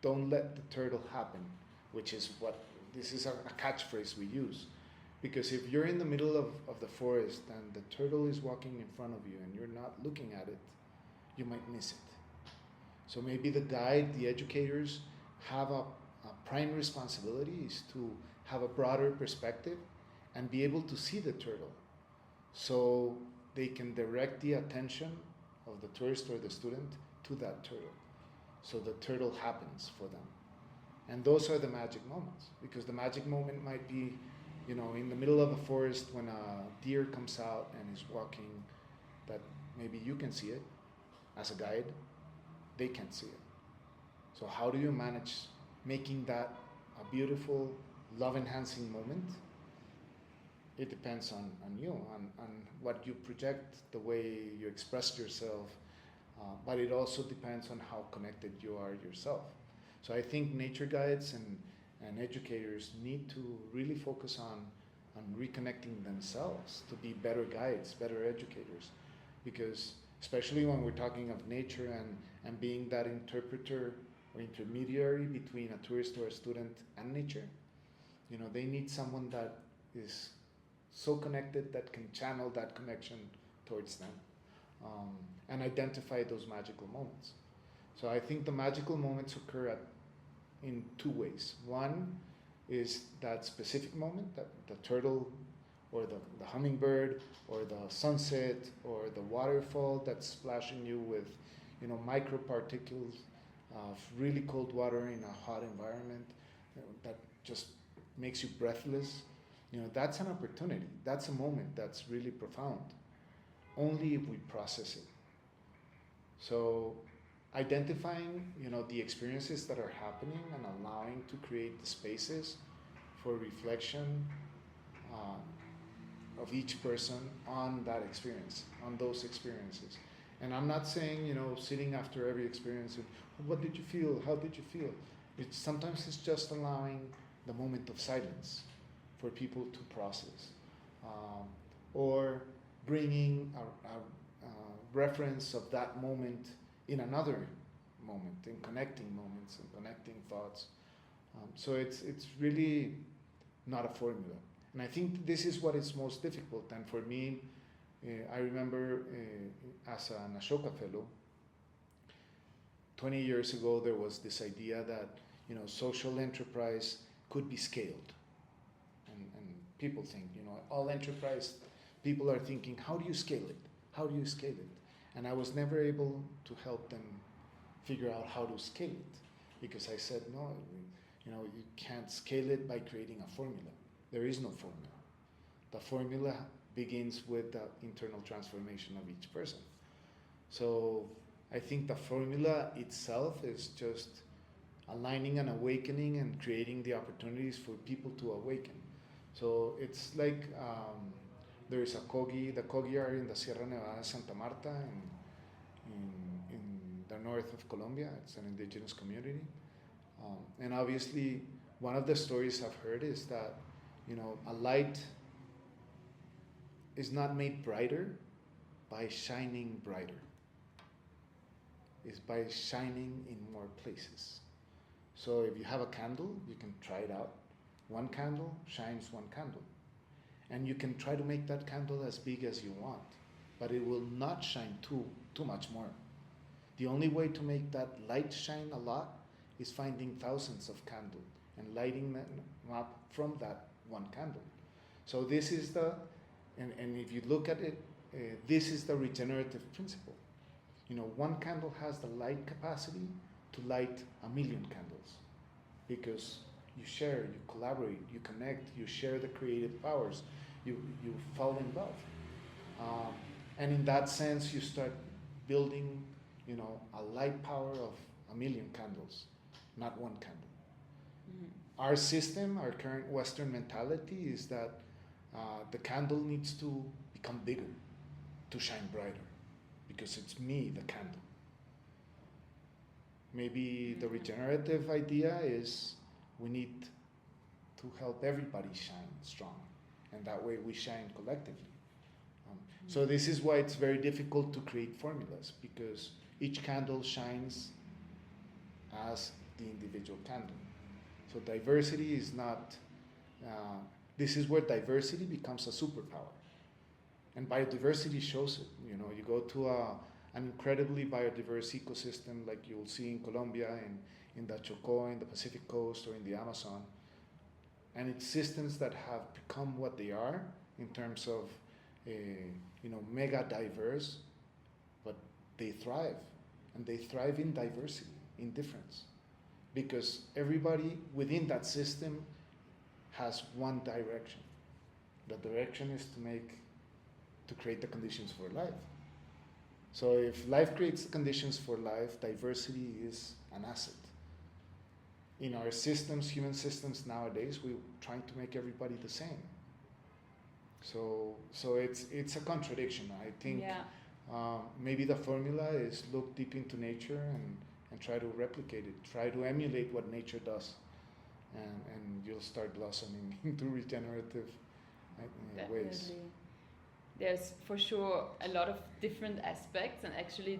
don't let the turtle happen, which is what this is a catchphrase we use. Because if you're in the middle of the forest and the turtle is walking in front of you and you're not looking at it, you might miss it. So maybe the guide, the educators, have a prime responsibility is to have a broader perspective and be able to see the turtle, so they can direct the attention of the tourist or the student to that turtle, so the turtle happens for them. And those are the magic moments, because the magic moment might be in the middle of a forest when a deer comes out and is walking, that maybe you can see it as a guide, they can't see it. So how do you manage making that a beautiful, love-enhancing moment? It depends on you, on what you project, the way you express yourself, but it also depends on how connected you are yourself. So I think nature guides and educators need to really focus on reconnecting themselves to be better guides, better educators, because especially when we're talking of nature and being that interpreter or intermediary between a tourist or a student and nature, they need someone that is so connected that can channel that connection towards them, and identify those magical moments. So I think the magical moments occur in two ways. One is that specific moment, that the turtle or the hummingbird or the sunset or the waterfall that's splashing you with microparticles of really cold water in a hot environment, that just makes you breathless. That's an opportunity. That's a moment that's really profound, only if we process it. So identifying the experiences that are happening and allowing to create the spaces for reflection of each person on that experience, on those experiences. And I'm not saying sitting after every experience and, what did you feel, how did you feel? Sometimes it's just allowing the moment of silence for people to process, or bringing a reference of that moment in another moment, in connecting moments and connecting thoughts. So it's really not a formula. And I think this is what is most difficult. And for me, I remember as an Ashoka fellow, 20 years ago, there was this idea that, social enterprise could be scaled. And people think, all enterprise people are thinking, how do you scale it? How do you scale it? And I was never able to help them figure out how to scale it, because I said, no, you can't scale it by creating a formula. There is no formula. The formula begins with the internal transformation of each person. So I think the formula itself is just aligning and awakening and creating the opportunities for people to awaken. So it's like there is a Kogi. The Kogi are in the Sierra Nevada, Santa Marta, in the north of Colombia. It's an indigenous community. And obviously, one of the stories I've heard is that, a light is not made brighter by shining brighter. It's by shining in more places. So if you have a candle, you can try it out. One candle shines one candle. And you can try to make that candle as big as you want, but it will not shine too much more. The only way to make that light shine a lot is finding thousands of candles and lighting them up from that one candle. So this is and if you look at it, this is the regenerative principle. One candle has the light capacity to light 1,000,000 candles, because you share, you collaborate, you connect, you share the creative powers, you fall in love. And in that sense, you start building, a light power of 1,000,000 candles, not one candle. Mm-hmm. Our system, our current Western mentality is that the candle needs to become bigger, to shine brighter, because it's me, the candle. Maybe the regenerative idea is we need to help everybody shine strong, and that way we shine collectively. So this is why it's very difficult to create formulas, because each candle shines as the individual candle. So diversity is not, this is where diversity becomes a superpower. And biodiversity shows it. You go to an incredibly biodiverse ecosystem like you'll see in Colombia, in the Chocó, in the Pacific coast, or in the Amazon. And it's systems that have become what they are in terms of, mega diverse, but they thrive. And they thrive in diversity, in difference. Because everybody within that system has one direction. The direction is to create the conditions for life. So if life creates the conditions for life, diversity is an asset. In our systems, human systems nowadays, we're trying to make everybody the same. So it's a contradiction. I think maybe the formula is look deep into nature and try to replicate it, try to emulate what nature does, and you'll start blossoming into regenerative ways. There's for sure a lot of different aspects, and actually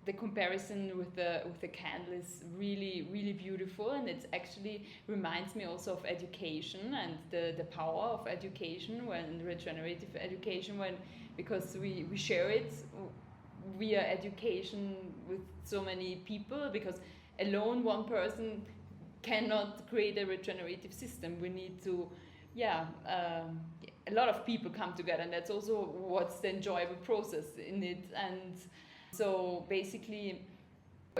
the comparison with the candle is really, really beautiful, and it actually reminds me also of education and the power of education, when regenerative education, because we share it via education with so many people, because alone one person cannot create a regenerative system. We need to a lot of people come together, and that's also what's the enjoyable process in it. And so basically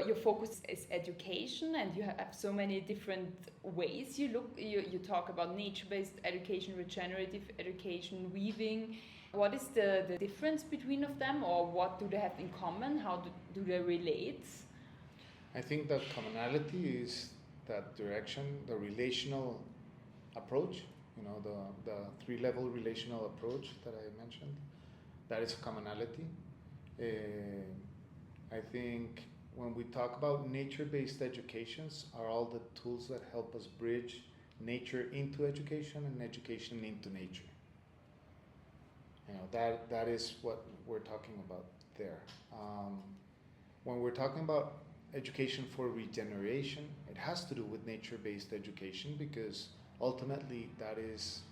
your focus is education, and you have so many different ways you talk about nature-based education, regenerative education, weaving. What is the difference between of them, or what do they have in common? How do they relate? I think the commonality is that direction, the relational approach, the three-level relational approach that I mentioned, that is a commonality. I think when we talk about nature-based educations, are all the tools that help us bridge nature into education and education into nature. That is what we're talking about there. When we're talking about education for regeneration, it has to do with nature-based education, because ultimately that is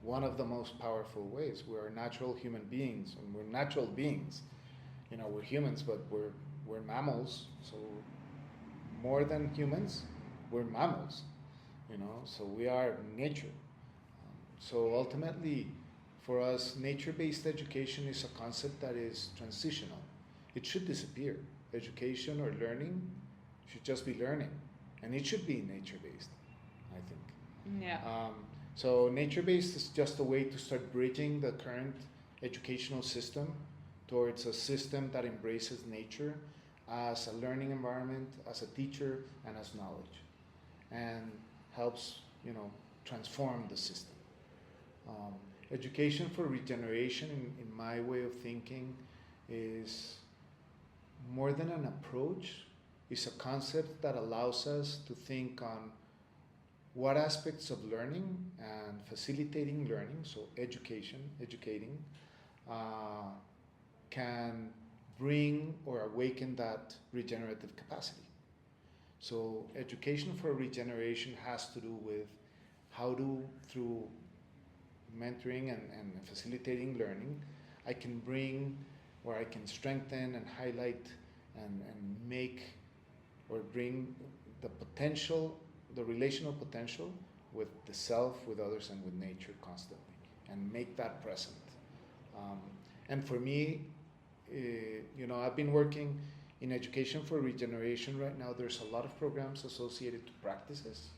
one of the most powerful ways. We are natural human beings, and we're natural beings. we're humans, but we're mammals. So more than humans, we're mammals. So we are nature. So ultimately, for us, nature-based education is a concept that is transitional. It should disappear. Education or learning should just be learning, and it should be nature-based, I think. Yeah. So nature-based is just a way to start bridging the current educational system towards a system that embraces nature as a learning environment, as a teacher, and as knowledge, and helps, transform the system. Education for regeneration, in my way of thinking, is more than an approach. It's a concept that allows us to think on what aspects of learning and facilitating learning, so educating, can bring or awaken that regenerative capacity. So education for regeneration has to do with how to, through mentoring and facilitating learning, I can bring, or I can strengthen and highlight and make or bring the potential, the relational potential with the self, with others, and with nature constantly, and make that present. And for me, I've been working in education for regeneration right now. There's a lot of programs associated to practices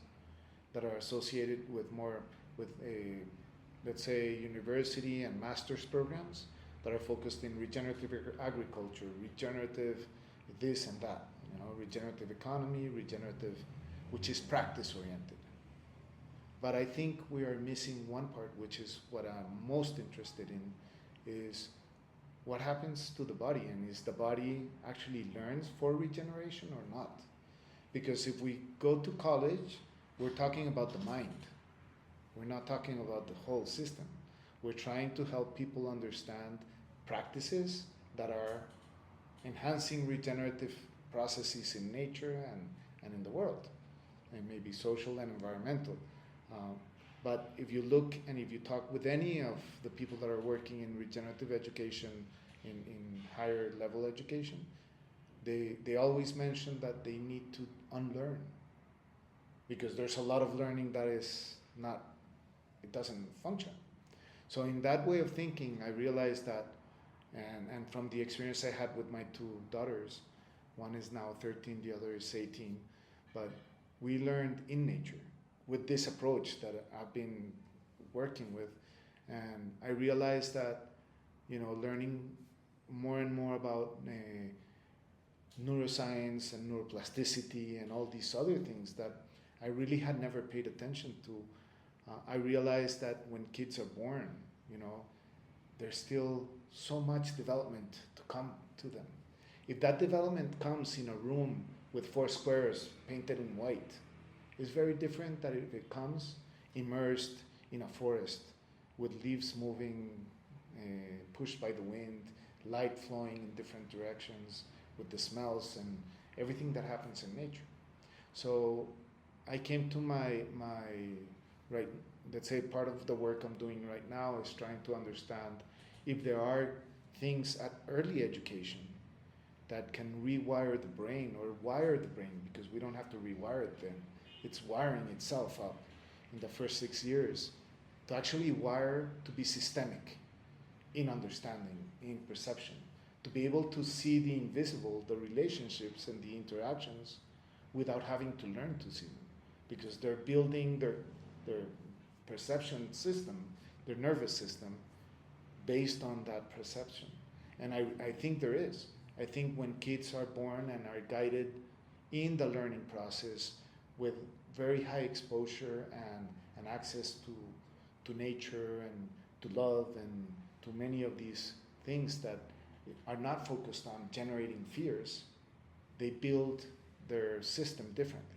that are associated with let's say, university and master's programs that are focused in regenerative agriculture, regenerative this and that, regenerative economy, which is practice oriented. But I think we are missing one part, which is what I'm most interested in, is what happens to the body, and is the body actually learns for regeneration or not? Because if we go to college, we're talking about the mind. We're not talking about the whole system. We're trying to help people understand practices that are enhancing regenerative processes in nature and in the world, and maybe social and environmental. But if you look and if you talk with any of the people that are working in regenerative education, in higher level education, they always mention that they need to unlearn, because there's a lot of learning that is not, it doesn't function. So in that way of thinking, I realized that, and from the experience I had with my two daughters, one is now 13, the other is 18, but we learned in nature with this approach that I've been working with. And I realized that, learning more and more about neuroscience and neuroplasticity and all these other things that I really had never paid attention to. I realized that when kids are born, there's still so much development to come to them. If that development comes in a room with 4 squares painted in white, it's very different than if it comes immersed in a forest with leaves moving, pushed by the wind, light flowing in different directions, with the smells and everything that happens in nature. So I came to my right, let's say part of the work I'm doing right now is trying to understand if there are things at early education that can rewire the brain or wire the brain, because we don't have to rewire it then. It's wiring itself up in the first 6 years to actually wire to be systemic in understanding, in perception, to be able to see the invisible, the relationships and the interactions without having to learn to see them, because they're building their perception system, their nervous system, based on that perception. And I think there is. I think when kids are born and are guided in the learning process with very high exposure and access to nature and to love and to many of these things that are not focused on generating fears, they build their system differently.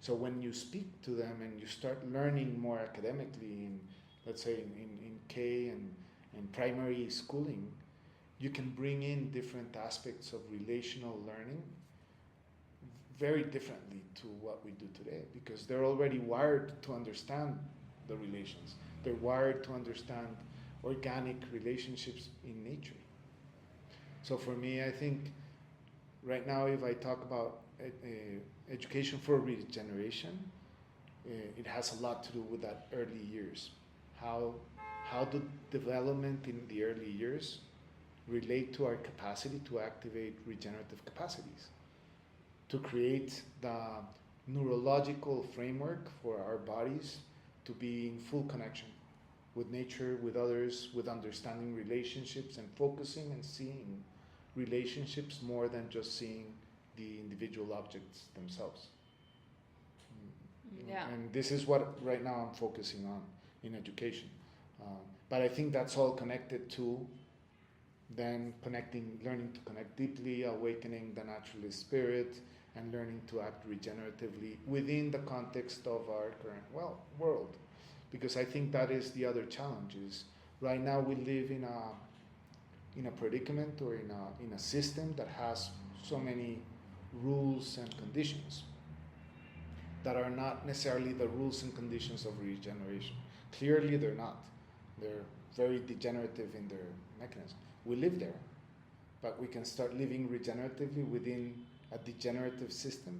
So when you speak to them and you start learning more academically in, let's say, in K and primary schooling, you can bring in different aspects of relational learning very differently to what we do today, because they're already wired to understand the relations. They're wired to understand organic relationships in nature. So for me, I think right now, if I talk about education for regeneration, it has a lot to do with that early years. How the development in the early years relate to our capacity to activate regenerative capacities, to create the neurological framework for our bodies to be in full connection with nature, with others, with understanding relationships and focusing and seeing relationships more than just seeing the individual objects themselves. Yeah. And this is what right now I'm focusing on in education. But I think that's all connected to then learning to connect deeply, awakening the naturalist spirit, and learning to act regeneratively within the context of our current world. Because I think that is the other challenge is right now we live in a predicament or in a system that has so many rules and conditions that are not necessarily the rules and conditions of regeneration. Clearly they're not. They're very degenerative in their mechanism. We live there, but we can start living regeneratively within a degenerative system.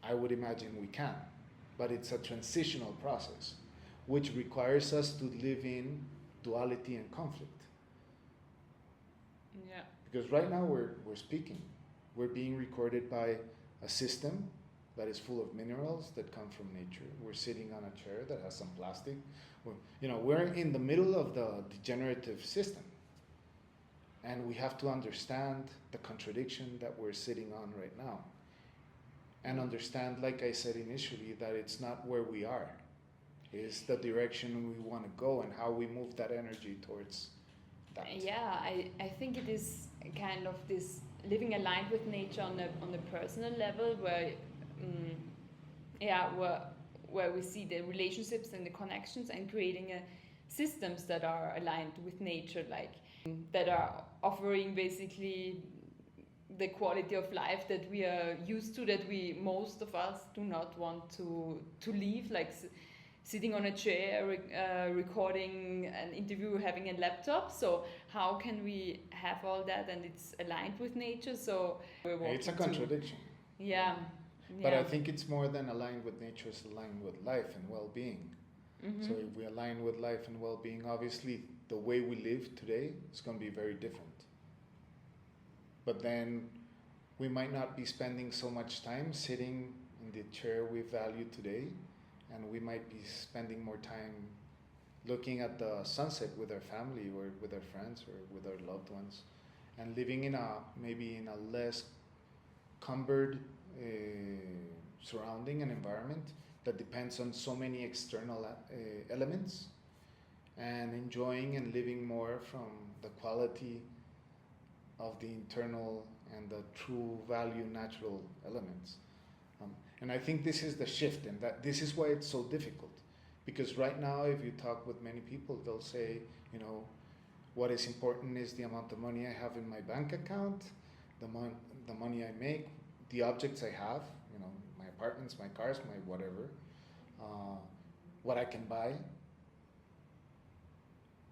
I would imagine we can, but it's a transitional process which requires us to live in duality and conflict. Yeah. Because right now we're speaking, we're being recorded by a system that is full of minerals that come from nature. We're sitting on a chair that has some plastic. We're in the middle of the degenerative system. And we have to understand the contradiction that we're sitting on right now. And understand, like I said initially, that it's not where we are. It's the direction we want to go and how we move that energy towards that. Yeah, I think it is kind of this living aligned with nature on the personal level where we see the relationships and the connections and creating systems that are aligned with nature, like that are offering basically the quality of life that we are used to, that most of us do not want to leave, like sitting on a chair, recording an interview, having a laptop. So how can we have all that and it's aligned with nature? So it's a contradiction. Yeah. But I think it's more than aligned with nature, it's aligned with life and well-being. Mm-hmm. So if we align with life and well-being, obviously the way we live today is going to be very different. But then we might not be spending so much time sitting in the chair we value today, and we might be spending more time looking at the sunset with our family or with our friends or with our loved ones, and living in maybe in a less cumbered surrounding and environment that depends on so many external elements, and enjoying and living more from the quality of the internal and the true value natural elements. And I think this is the shift, and that this is why it's so difficult. Because right now, if you talk with many people, they'll say, what is important is the amount of money I have in my bank account, the money I make, the objects I have, my apartments, my cars, my whatever, what I can buy.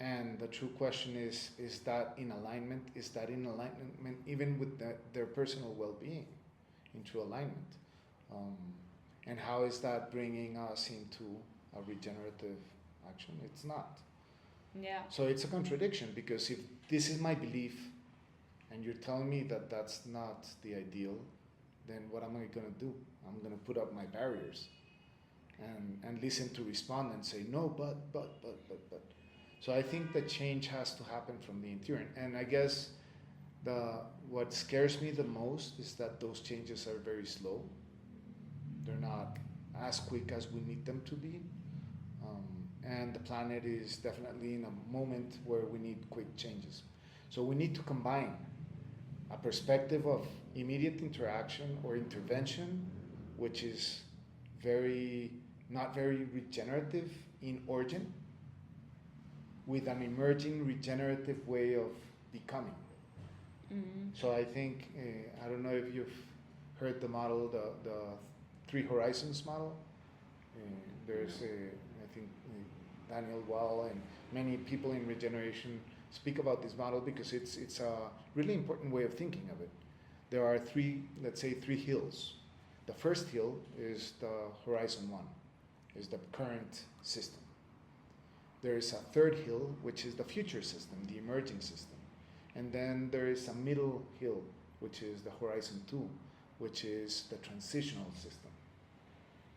And the true question is that in alignment? Is that in alignment even with their personal well-being, into alignment? And how is that bringing us into a regenerative action? It's not. Yeah. So it's a contradiction, because if this is my belief and you're telling me that that's not the ideal, then what am I going to do? I'm going to put up my barriers and listen to respond and say, no, but. So I think the change has to happen from the interior. And I guess what scares me the most is that those changes are very slow. They're not as quick as we need them to be. And the planet is definitely in a moment where we need quick changes. So we need to combine a perspective of immediate interaction or intervention, which is not very regenerative in origin, with an emerging regenerative way of becoming. Mm-hmm. So I think, I don't know if you've heard the model, the 3 horizons model. There's, I think, Daniel Wall and many people in regeneration speak about this model because it's a really important way of thinking of it. There are three hills. The first hill is the horizon one, is the current system. There is a third hill, which is the future system, the emerging system. And then there is a middle hill, which is the horizon two, which is the transitional system.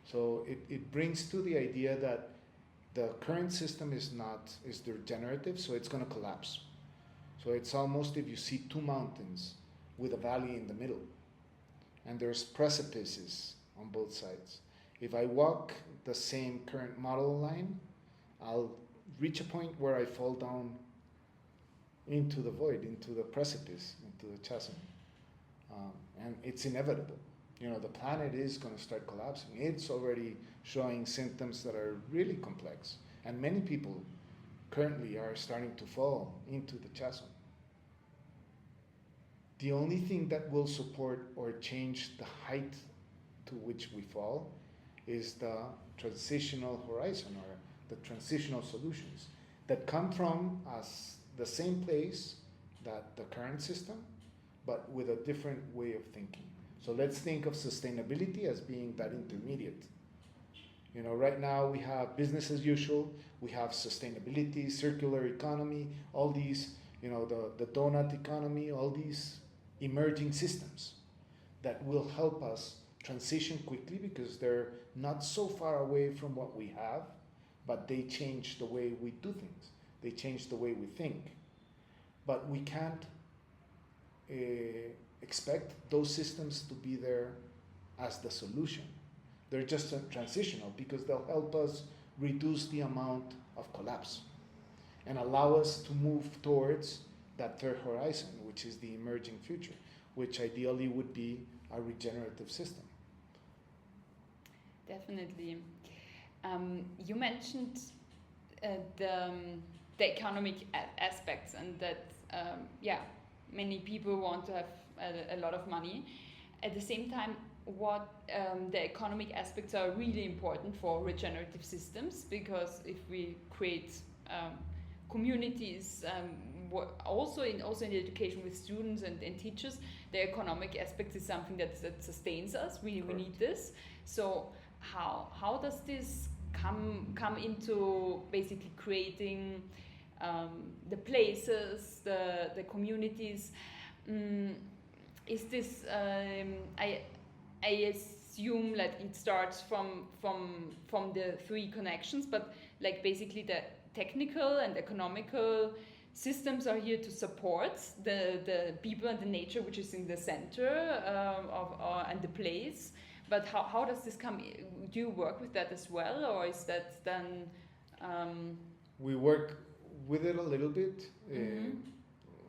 So it brings to the idea that the current system is degenerative, so it's going to collapse. So it's almost if you see two mountains with a valley in the middle, and there's precipices on both sides. If I walk the same current model line, I'll reach a point where I fall down into the void, into the precipice, into the chasm. And it's inevitable. You know, the planet is going to start collapsing. It's already showing symptoms that are really complex. And many people currently are starting to fall into the chasm. The only thing that will support or change the height to which we fall is the transitional horizon, or the transitional solutions that come from us, the same place that the current system, but with a different way of thinking. So let's think of sustainability as being that intermediate. You know, right now we have business as usual, we have sustainability, circular economy, all these, you know, the donut economy, all these emerging systems that will help us transition quickly because they're not so far away from what we have, but they change the way we do things. They change the way we think. But we can't expect those systems to be there as the solution. They're just transitional because they'll help us reduce the amount of collapse and allow us to move towards that third horizon, which is the emerging future, which ideally would be a regenerative system. Definitely. You mentioned the economic aspects, and that many people want to have a lot of money. At the same time, what the economic aspects are really important for regenerative systems, because if we create communities, also in the education with students and teachers, the economic aspect is something that sustains us. We need this. So how does this come into basically creating the places, the communities? Is this I assume that it starts from the three connections, but like basically the technical and economical systems are here to support the people and the nature, which is in the center and the place. But how does this come? Do you work with that as well, or is that then? We work with it a little bit. Mm-hmm.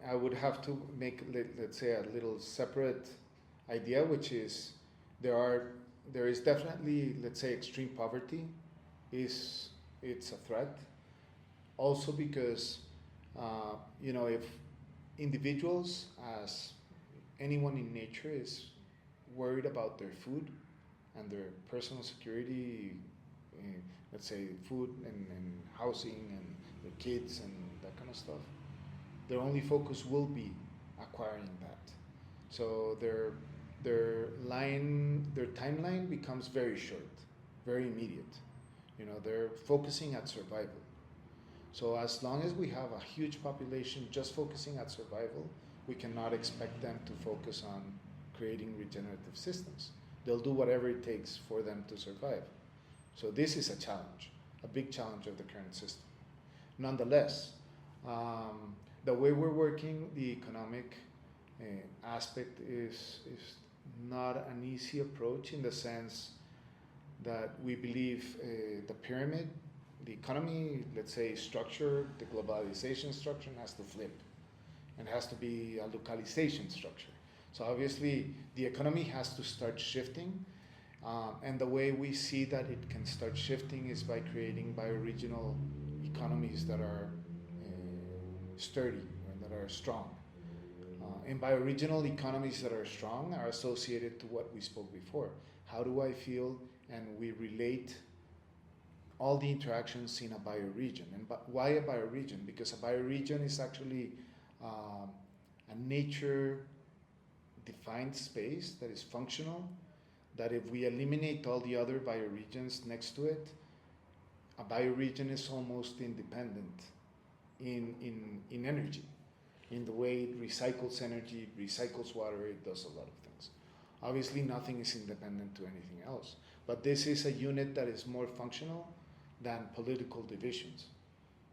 I would have to make, let's say, a little separate idea, which is there is definitely, let's say, extreme poverty it's a threat. Also because if individuals, as anyone in nature, is worried about their food and their personal security, let's say food and housing and their kids and that kind of stuff, their only focus will be acquiring that. So their timeline becomes very short, very immediate. They're focusing at survival. So as long as we have a huge population just focusing at survival, we cannot expect them to focus on creating regenerative systems. They'll do whatever it takes for them to survive. So this is a challenge, a big challenge of the current system. Nonetheless, the way we're working, the economic aspect is not an easy approach, in the sense that we believe the pyramid, the economy, let's say, structure, the globalization structure has to flip, and has to be a localization structure. So obviously the economy has to start shifting, and the way we see that it can start shifting is by creating bioregional economies that are sturdy, and that are strong. And bioregional economies that are strong are associated to what we spoke before. How do I feel and we relate all the interactions in a bioregion. And why a bioregion? Because a bioregion is actually a nature-defined space that is functional, that if we eliminate all the other bioregions next to it, a bioregion is almost independent in energy, in the way it recycles energy, recycles water, it does a lot of things. Obviously, nothing is independent to anything else, but this is a unit that is more functional than political divisions.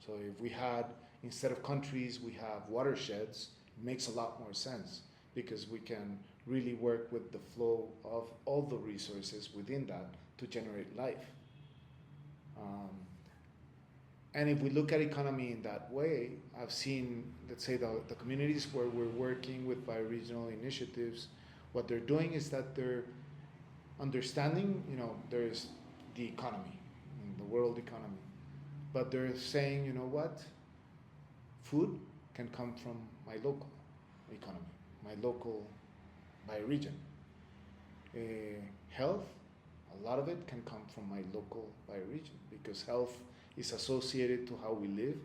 So if we had, instead of countries, we have watersheds, it makes a lot more sense because we can really work with the flow of all the resources within that to generate life. And if we look at economy in that way, I've seen, let's say, the communities where we're working with bioregional initiatives, what they're doing is that they're understanding, there's the economy, the world economy, but they're saying, you know what, food can come from my local economy, my local bioregion. Health, a lot of it can come from my local bioregion because health is associated to how we live.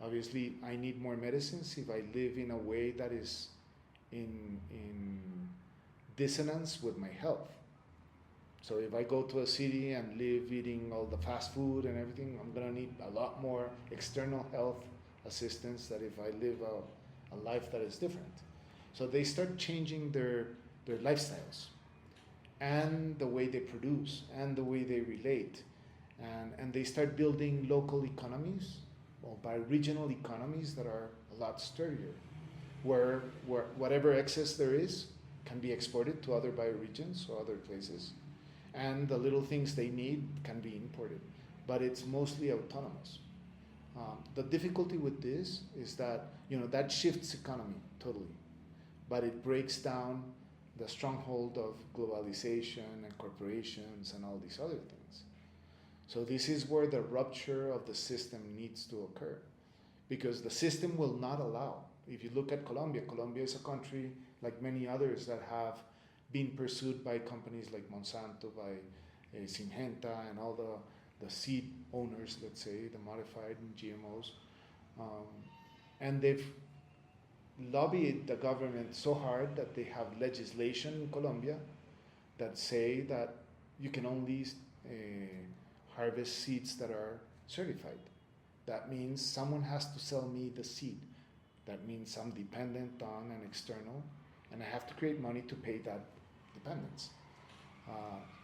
Obviously, I need more medicines if I live in a way that is in dissonance with my health. So if I go to a city and live eating all the fast food and everything, I'm gonna need a lot more external health assistance than if I live a life that is different. So they start changing their lifestyles and the way they produce and the way they relate. And they start building local economies, or bioregional economies that are a lot sturdier, where whatever excess there is can be exported to other bioregions or other places, and the little things they need can be imported, but it's mostly autonomous. The difficulty with this is that that shifts economy totally, but it breaks down the stronghold of globalization and corporations and all these other things. So this is where the rupture of the system needs to occur, because the system will not allow. If you look at Colombia, Colombia is a country like many others that have been pursued by companies like Monsanto, by Syngenta, and all the seed owners, let's say, the modified GMOs. And they've lobbied the government so hard that they have legislation in Colombia that say that you can only harvest seeds that are certified. That means someone has to sell me the seed. That means I'm dependent on an external, and I have to create money to pay that dependence.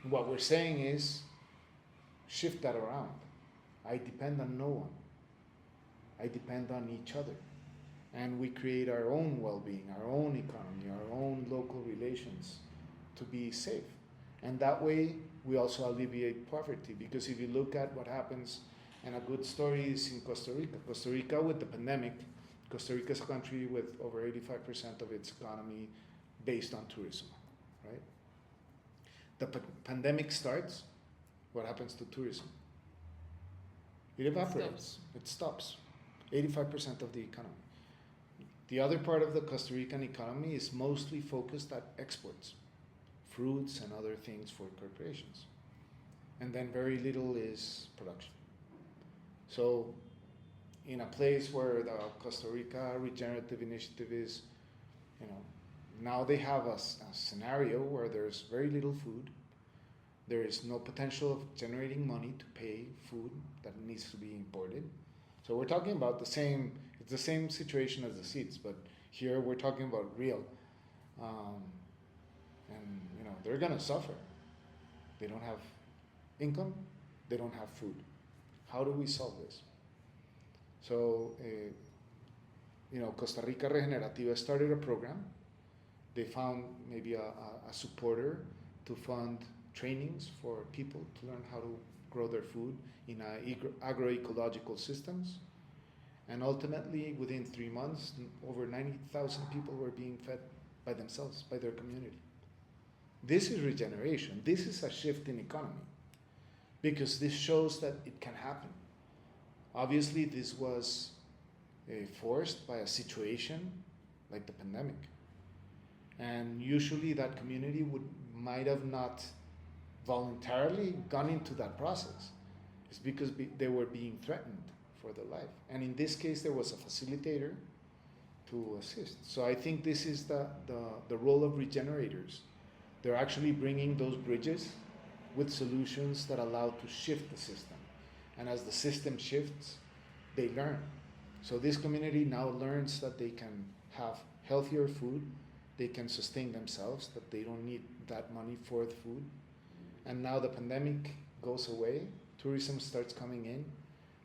What we're saying is, shift that around. I depend on no one. I depend on each other. And we create our own well-being, our own economy, our own local relations to be safe. And that way, we also alleviate poverty, because if you look at what happens, and a good story is in Costa Rica. Costa Rica, with the pandemic, Costa Rica is a country with over 85% of its economy based on tourism, right? The pandemic starts, what happens to tourism? It evaporates, it stops. 85% of the economy. The other part of the Costa Rican economy is mostly focused at exports, fruits and other things for corporations. And then very little is production. So in a place where the Costa Rica Regenerative Initiative is, now they have a scenario where there's very little food. There is no potential of generating money to pay food that needs to be imported. So we're talking about it's the same situation as the seeds, but here we're talking about real. And they're gonna suffer. They don't have income, they don't have food. How do we solve this? So, Costa Rica Regenerativa started a program. They found maybe a supporter to fund trainings for people to learn how to grow their food in agroecological systems. And ultimately, within 3 months, over 90,000 people were being fed by themselves, by their community. This is regeneration. This is a shift in economy, because this shows that it can happen. Obviously, this was forced by a situation like the pandemic. And usually that community might have not voluntarily gone into that process. It's because they were being threatened for their life. And in this case, there was a facilitator to assist. So I think this is the role of regenerators. They're actually bringing those bridges with solutions that allow to shift the system. And as the system shifts, they learn. So this community now learns that they can have healthier food, they can sustain themselves, that they don't need that money for the food. And now the pandemic goes away, tourism starts coming in.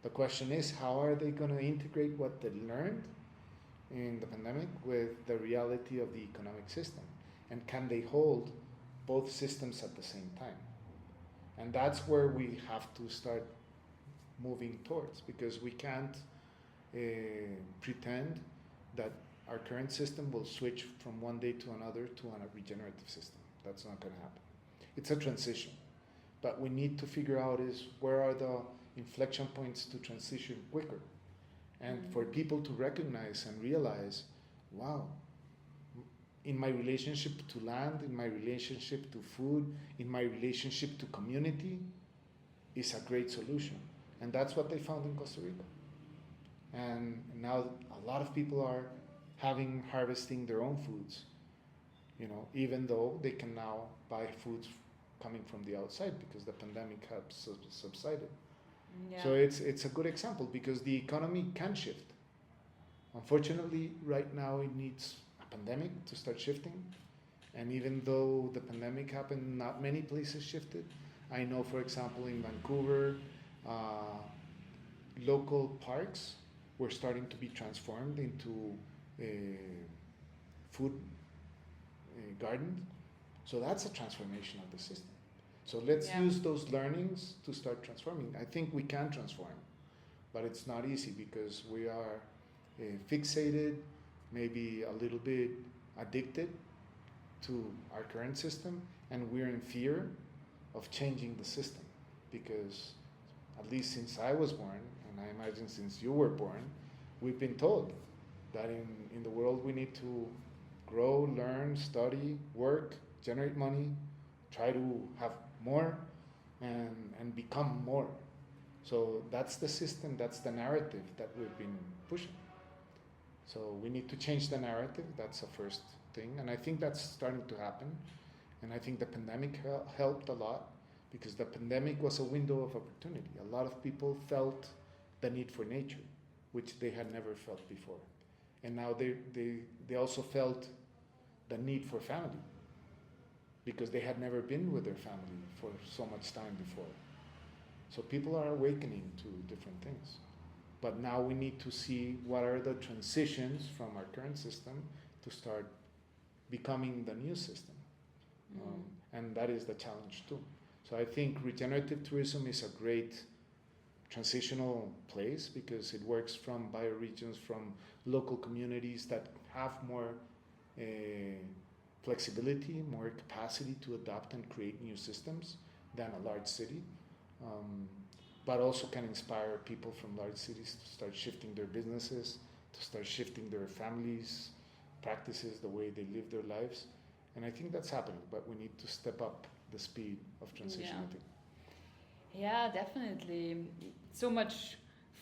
The question is, how are they going to integrate what they learned in the pandemic with the reality of the economic system? And can they hold both systems at the same time? And that's where we have to start moving towards, because we can't pretend that our current system will switch from one day to another to a regenerative system. That's not going to happen. It's a transition. But we need to figure out is where are the inflection points to transition quicker. And for people to recognize and realize, wow, in my relationship to land, in my relationship to food, in my relationship to community, is a great solution. And that's what they found in Costa Rica. And now a lot of people are harvesting their own foods, even though they can now buy foods coming from the outside because the pandemic has subsided. Yeah. So it's a good example because the economy can shift. Unfortunately, right now it needs a pandemic to start shifting. And even though the pandemic happened, not many places shifted. I know, for example, in Vancouver, local parks were starting to be transformed into food gardens. So that's a transformation of the system. So let's use those learnings to start transforming. I think we can transform, but it's not easy because we are fixated, maybe a little bit addicted to our current system, and we're in fear of changing the system because at least since I was born, and I imagine since you were born, we've been told that in the world we need to grow, learn, study, work, generate money, try to have more, and become more. So that's the system, that's the narrative that we've been pushing. So we need to change the narrative, that's the first thing, and I think that's starting to happen. And I think the pandemic helped a lot because the pandemic was a window of opportunity. A lot of people felt the need for nature, which they had never felt before. And now they also felt the need for family because they had never been with their family for so much time before. So people are awakening to different things. But now we need to see what are the transitions from our current system to start becoming the new system. And that is the challenge too. So I think regenerative tourism is a great transitional place because it works from bioregions, from local communities that have more flexibility, more capacity to adapt and create new systems than a large city, but also can inspire people from large cities to start shifting their businesses, to start shifting their families' practices, the way they live their lives. And I think that's happening, but we need to step up the speed of transition, I think. Yeah, definitely. So much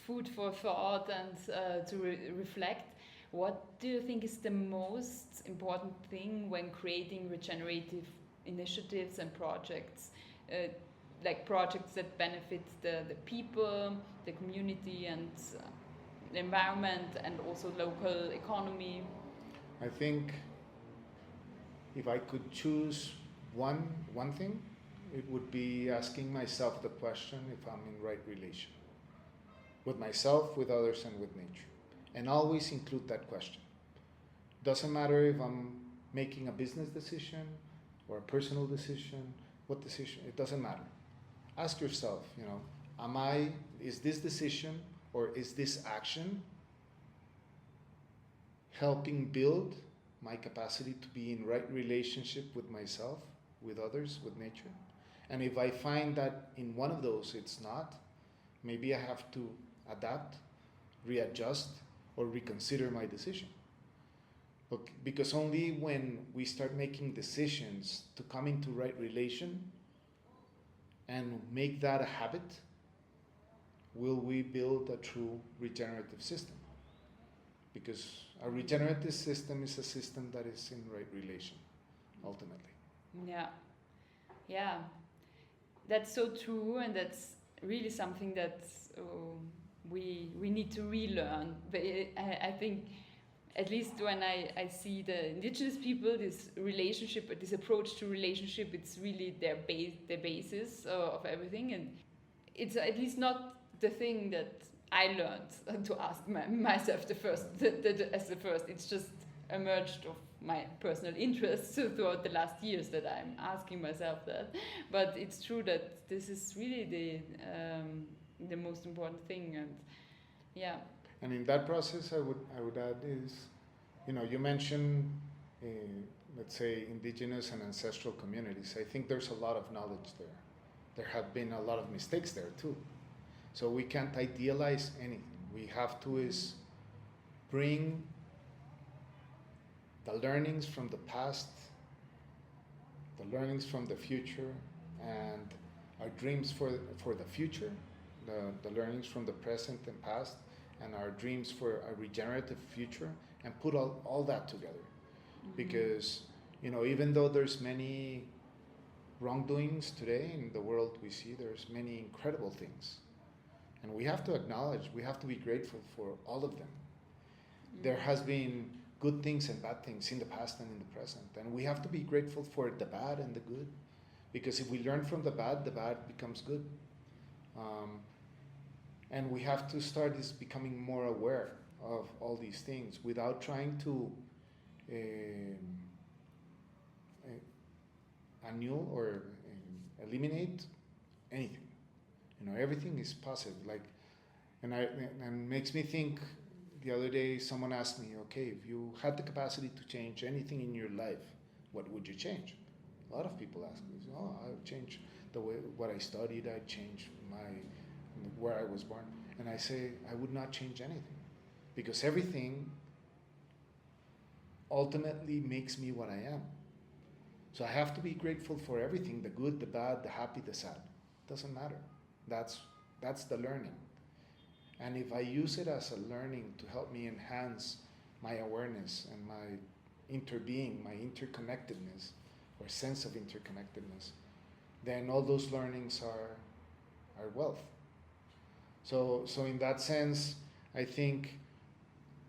food for thought and to reflect. What do you think is the most important thing when creating regenerative initiatives and projects? Like projects that benefit the people, the community and the environment and also local economy? I think if I could choose one thing, it would be asking myself the question if I'm in right relation with myself, with others, and with nature. And always include that question. Doesn't matter if I'm making a business decision or a personal decision, what decision, it doesn't matter. Ask yourself, is this decision or is this action helping build my capacity to be in right relationship with myself, with others, with nature? And if I find that in one of those it's not, maybe I have to adapt, readjust, or reconsider my decision. Because only when we start making decisions to come into right relation and make that a habit, will we build a true regenerative system? Because a regenerative system is a system that is in right relation, ultimately. Yeah, yeah, that's so true, and that's really something that we need to relearn. But I think, at least when I see the indigenous people, this relationship, this approach to relationship, it's really their basis of everything, and it's at least not the thing that I learned to ask myself as the first. It's just emerged of my personal interests throughout the last years that I'm asking myself that. But it's true that this is really the most important thing, and yeah. And in that process, I would add is, you mentioned, let's say, indigenous and ancestral communities. I think there's a lot of knowledge there. There have been a lot of mistakes there too. So we can't idealize anything. We have to is bring the learnings from the past, the learnings from the future, and our dreams for the future, the learnings from the present and past, and our dreams for a regenerative future, and put all that together. Mm-hmm. Because, even though there's many wrongdoings today in the world we see, there's many incredible things. And we have to acknowledge, we have to be grateful for all of them. Mm-hmm. There has been good things and bad things in the past and in the present. And we have to be grateful for the bad and the good. Because if we learn from the bad becomes good. And we have to start becoming more aware of all these things without trying to annul or eliminate anything. Everything is positive. And makes me think. The other day, someone asked me, "Okay, if you had the capacity to change anything in your life, what would you change?" A lot of people ask me, "Oh, I would change the way what I studied. I'd change where I was born." And I say, I would not change anything, because everything ultimately makes me what I am. So I have to be grateful for everything, the good, the bad, the happy, the sad. Doesn't matter. That's the learning. And if I use it as a learning to help me enhance my awareness and my interbeing, my interconnectedness, or sense of interconnectedness, then all those learnings are wealth. So in that sense, I think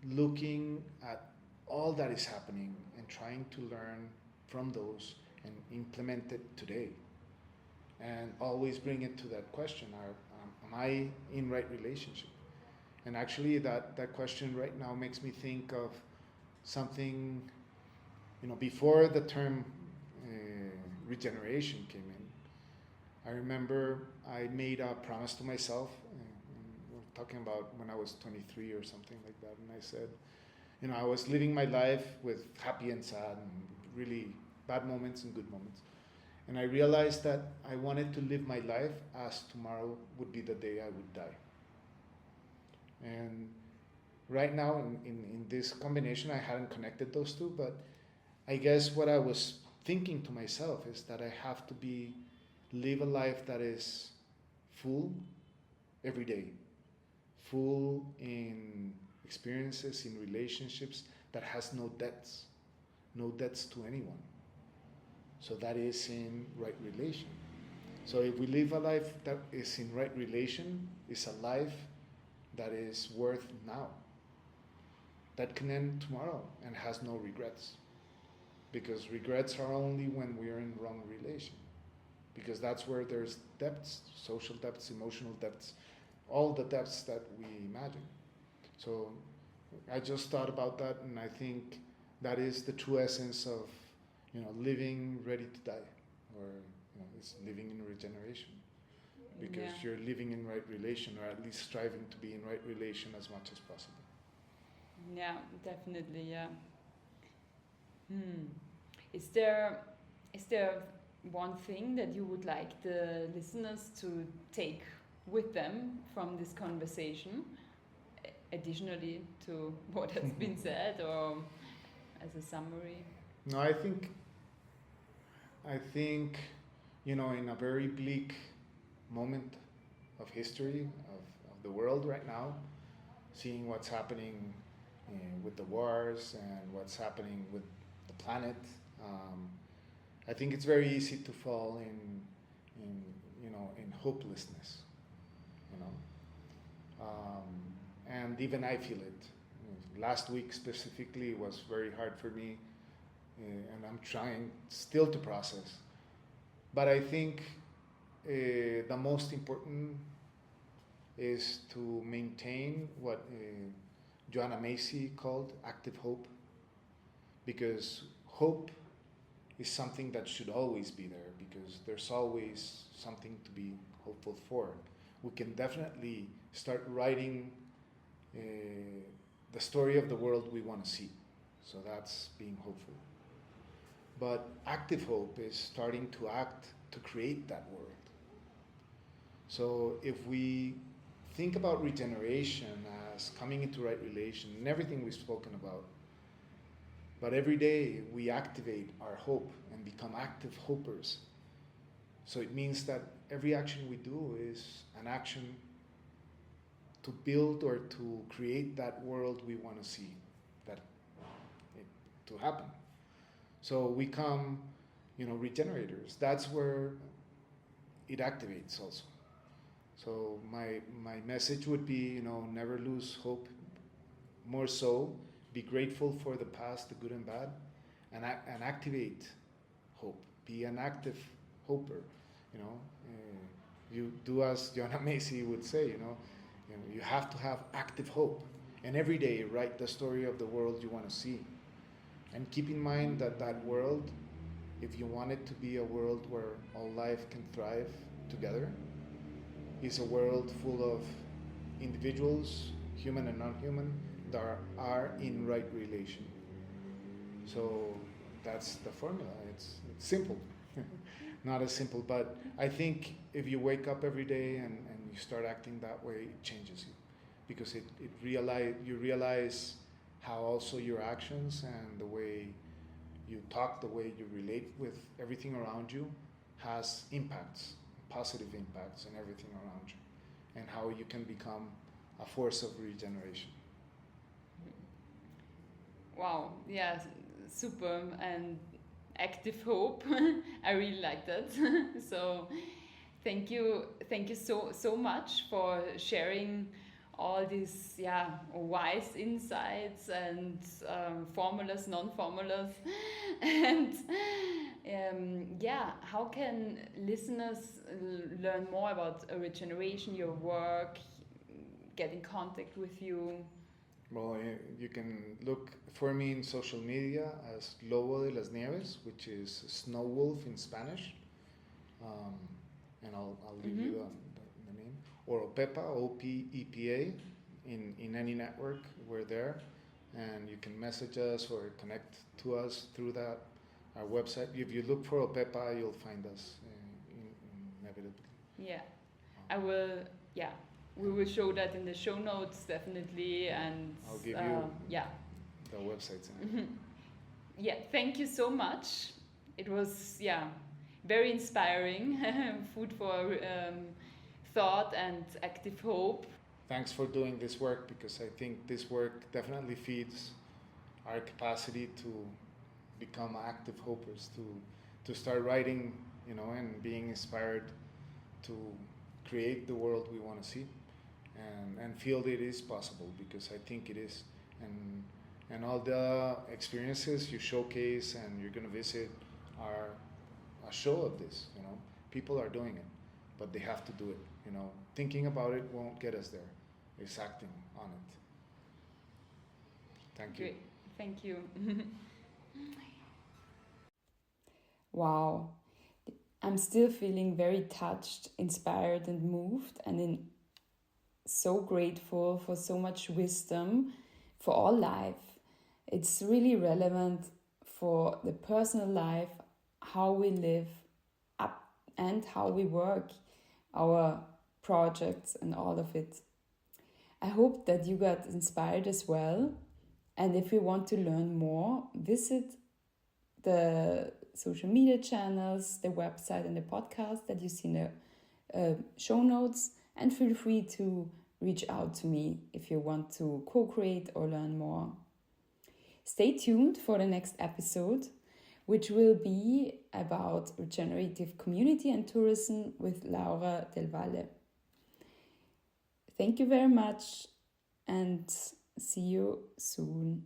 looking at all that is happening and trying to learn from those and implement it today, and always bring it to that question, am I in right relationship? And actually that question right now makes me think of something, before the term regeneration came in. I remember I made a promise to myself, we're talking about when I was 23 or something like that, and I said, I was living my life with happy and sad and really bad moments and good moments. And I realized that I wanted to live my life as tomorrow would be the day I would die. And right now, in this combination, I hadn't connected those two, but I guess what I was thinking to myself is that I have to live a life that is full every day, full in experiences, in relationships, that has no debts to anyone. So that is in right relation. So if we live a life that is in right relation, it's a life that is worth now, that can end tomorrow and has no regrets. Because regrets are only when we're in wrong relation. Because that's where there's depths, social depths, emotional depths, all the depths that we imagine. So I just thought about that, and I think that is the true essence of, living ready to die, or it's living in regeneration. Because you're living in right relation, or at least striving to be in right relation as much as possible. Yeah, definitely, yeah. Is there one thing that you would like the listeners to take with them from this conversation, additionally to what has been said, or as a summary? No, I think, in a very bleak moment of history, of the world right now, seeing what's happening with the wars and what's happening with the planet. I think it's very easy to fall in hopelessness, and even I feel it. Last week specifically was very hard for me, and I'm trying still to process. But I think the most important is to maintain what Joanna Macy called active hope, because hope is something that should always be there, because there's always something to be hopeful for. We can definitely start writing the story of the world we want to see. So that's being hopeful. But active hope is starting to act to create that world. So if we think about regeneration as coming into right relation and everything we've spoken about, but every day we activate our hope and become active hopers. So it means that every action we do is an action to build or to create that world we want to see, to happen. So we become, regenerators. That's where it activates also. So my message would be, never lose hope. More so, be grateful for the past, the good and bad, and activate hope. Be an active hoper. You do as Joanna Macy would say. You have to have active hope, and every day write the story of the world you want to see, and keep in mind that world, if you want it to be a world where all life can thrive together, is a world full of individuals, human and non-human, that are in right relation. So that's the formula. It's simple. Not as simple, but I think if you wake up every day and you start acting that way, it changes you, because you realize how also your actions and the way you talk, the way you relate with everything around you has impacts, positive impacts in everything around you, and how you can become a force of regeneration. Wow, yeah, super, and active hope. I really like that. So thank you so much for sharing all these wise insights and formulas, non-formulas. And how can listeners learn more about regeneration, your work, get in contact with you? Well, you can look for me in social media as Lobo de las Nieves, which is Snow Wolf in Spanish, and I'll leave you the name, or OpEPA, OpEPA, in any network. We're there, and you can message us or connect to us through our website. If you look for OpEPA, you'll find us inevitably. Yeah, I will. Yeah. We will show that in the show notes, definitely, and I'll give you the websites. Yeah, thank you so much. It was very inspiring, food for thought and active hope. Thanks for doing this work, because I think this work definitely feeds our capacity to become active hopers, to start writing, and being inspired to create the world we want to see. And feel that it is possible, because I think it is, and all the experiences you showcase and you're going to visit are a show of this. People are doing it, but they have to do it. Thinking about it won't get us there. It's acting on it. Thank you. Great. Thank you. Wow, I'm still feeling very touched, inspired, and moved, and so grateful for so much wisdom for all life. It's really relevant for the personal life, how we live up and how we work, our projects and all of it. I hope that you got inspired as well. And if you want to learn more, visit the social media channels, the website and the podcast that you see in the show notes, and feel free to reach out to me if you want to co-create or learn more. Stay tuned for the next episode, which will be about regenerative community and tourism with Laura Del Valle. Thank you very much and see you soon.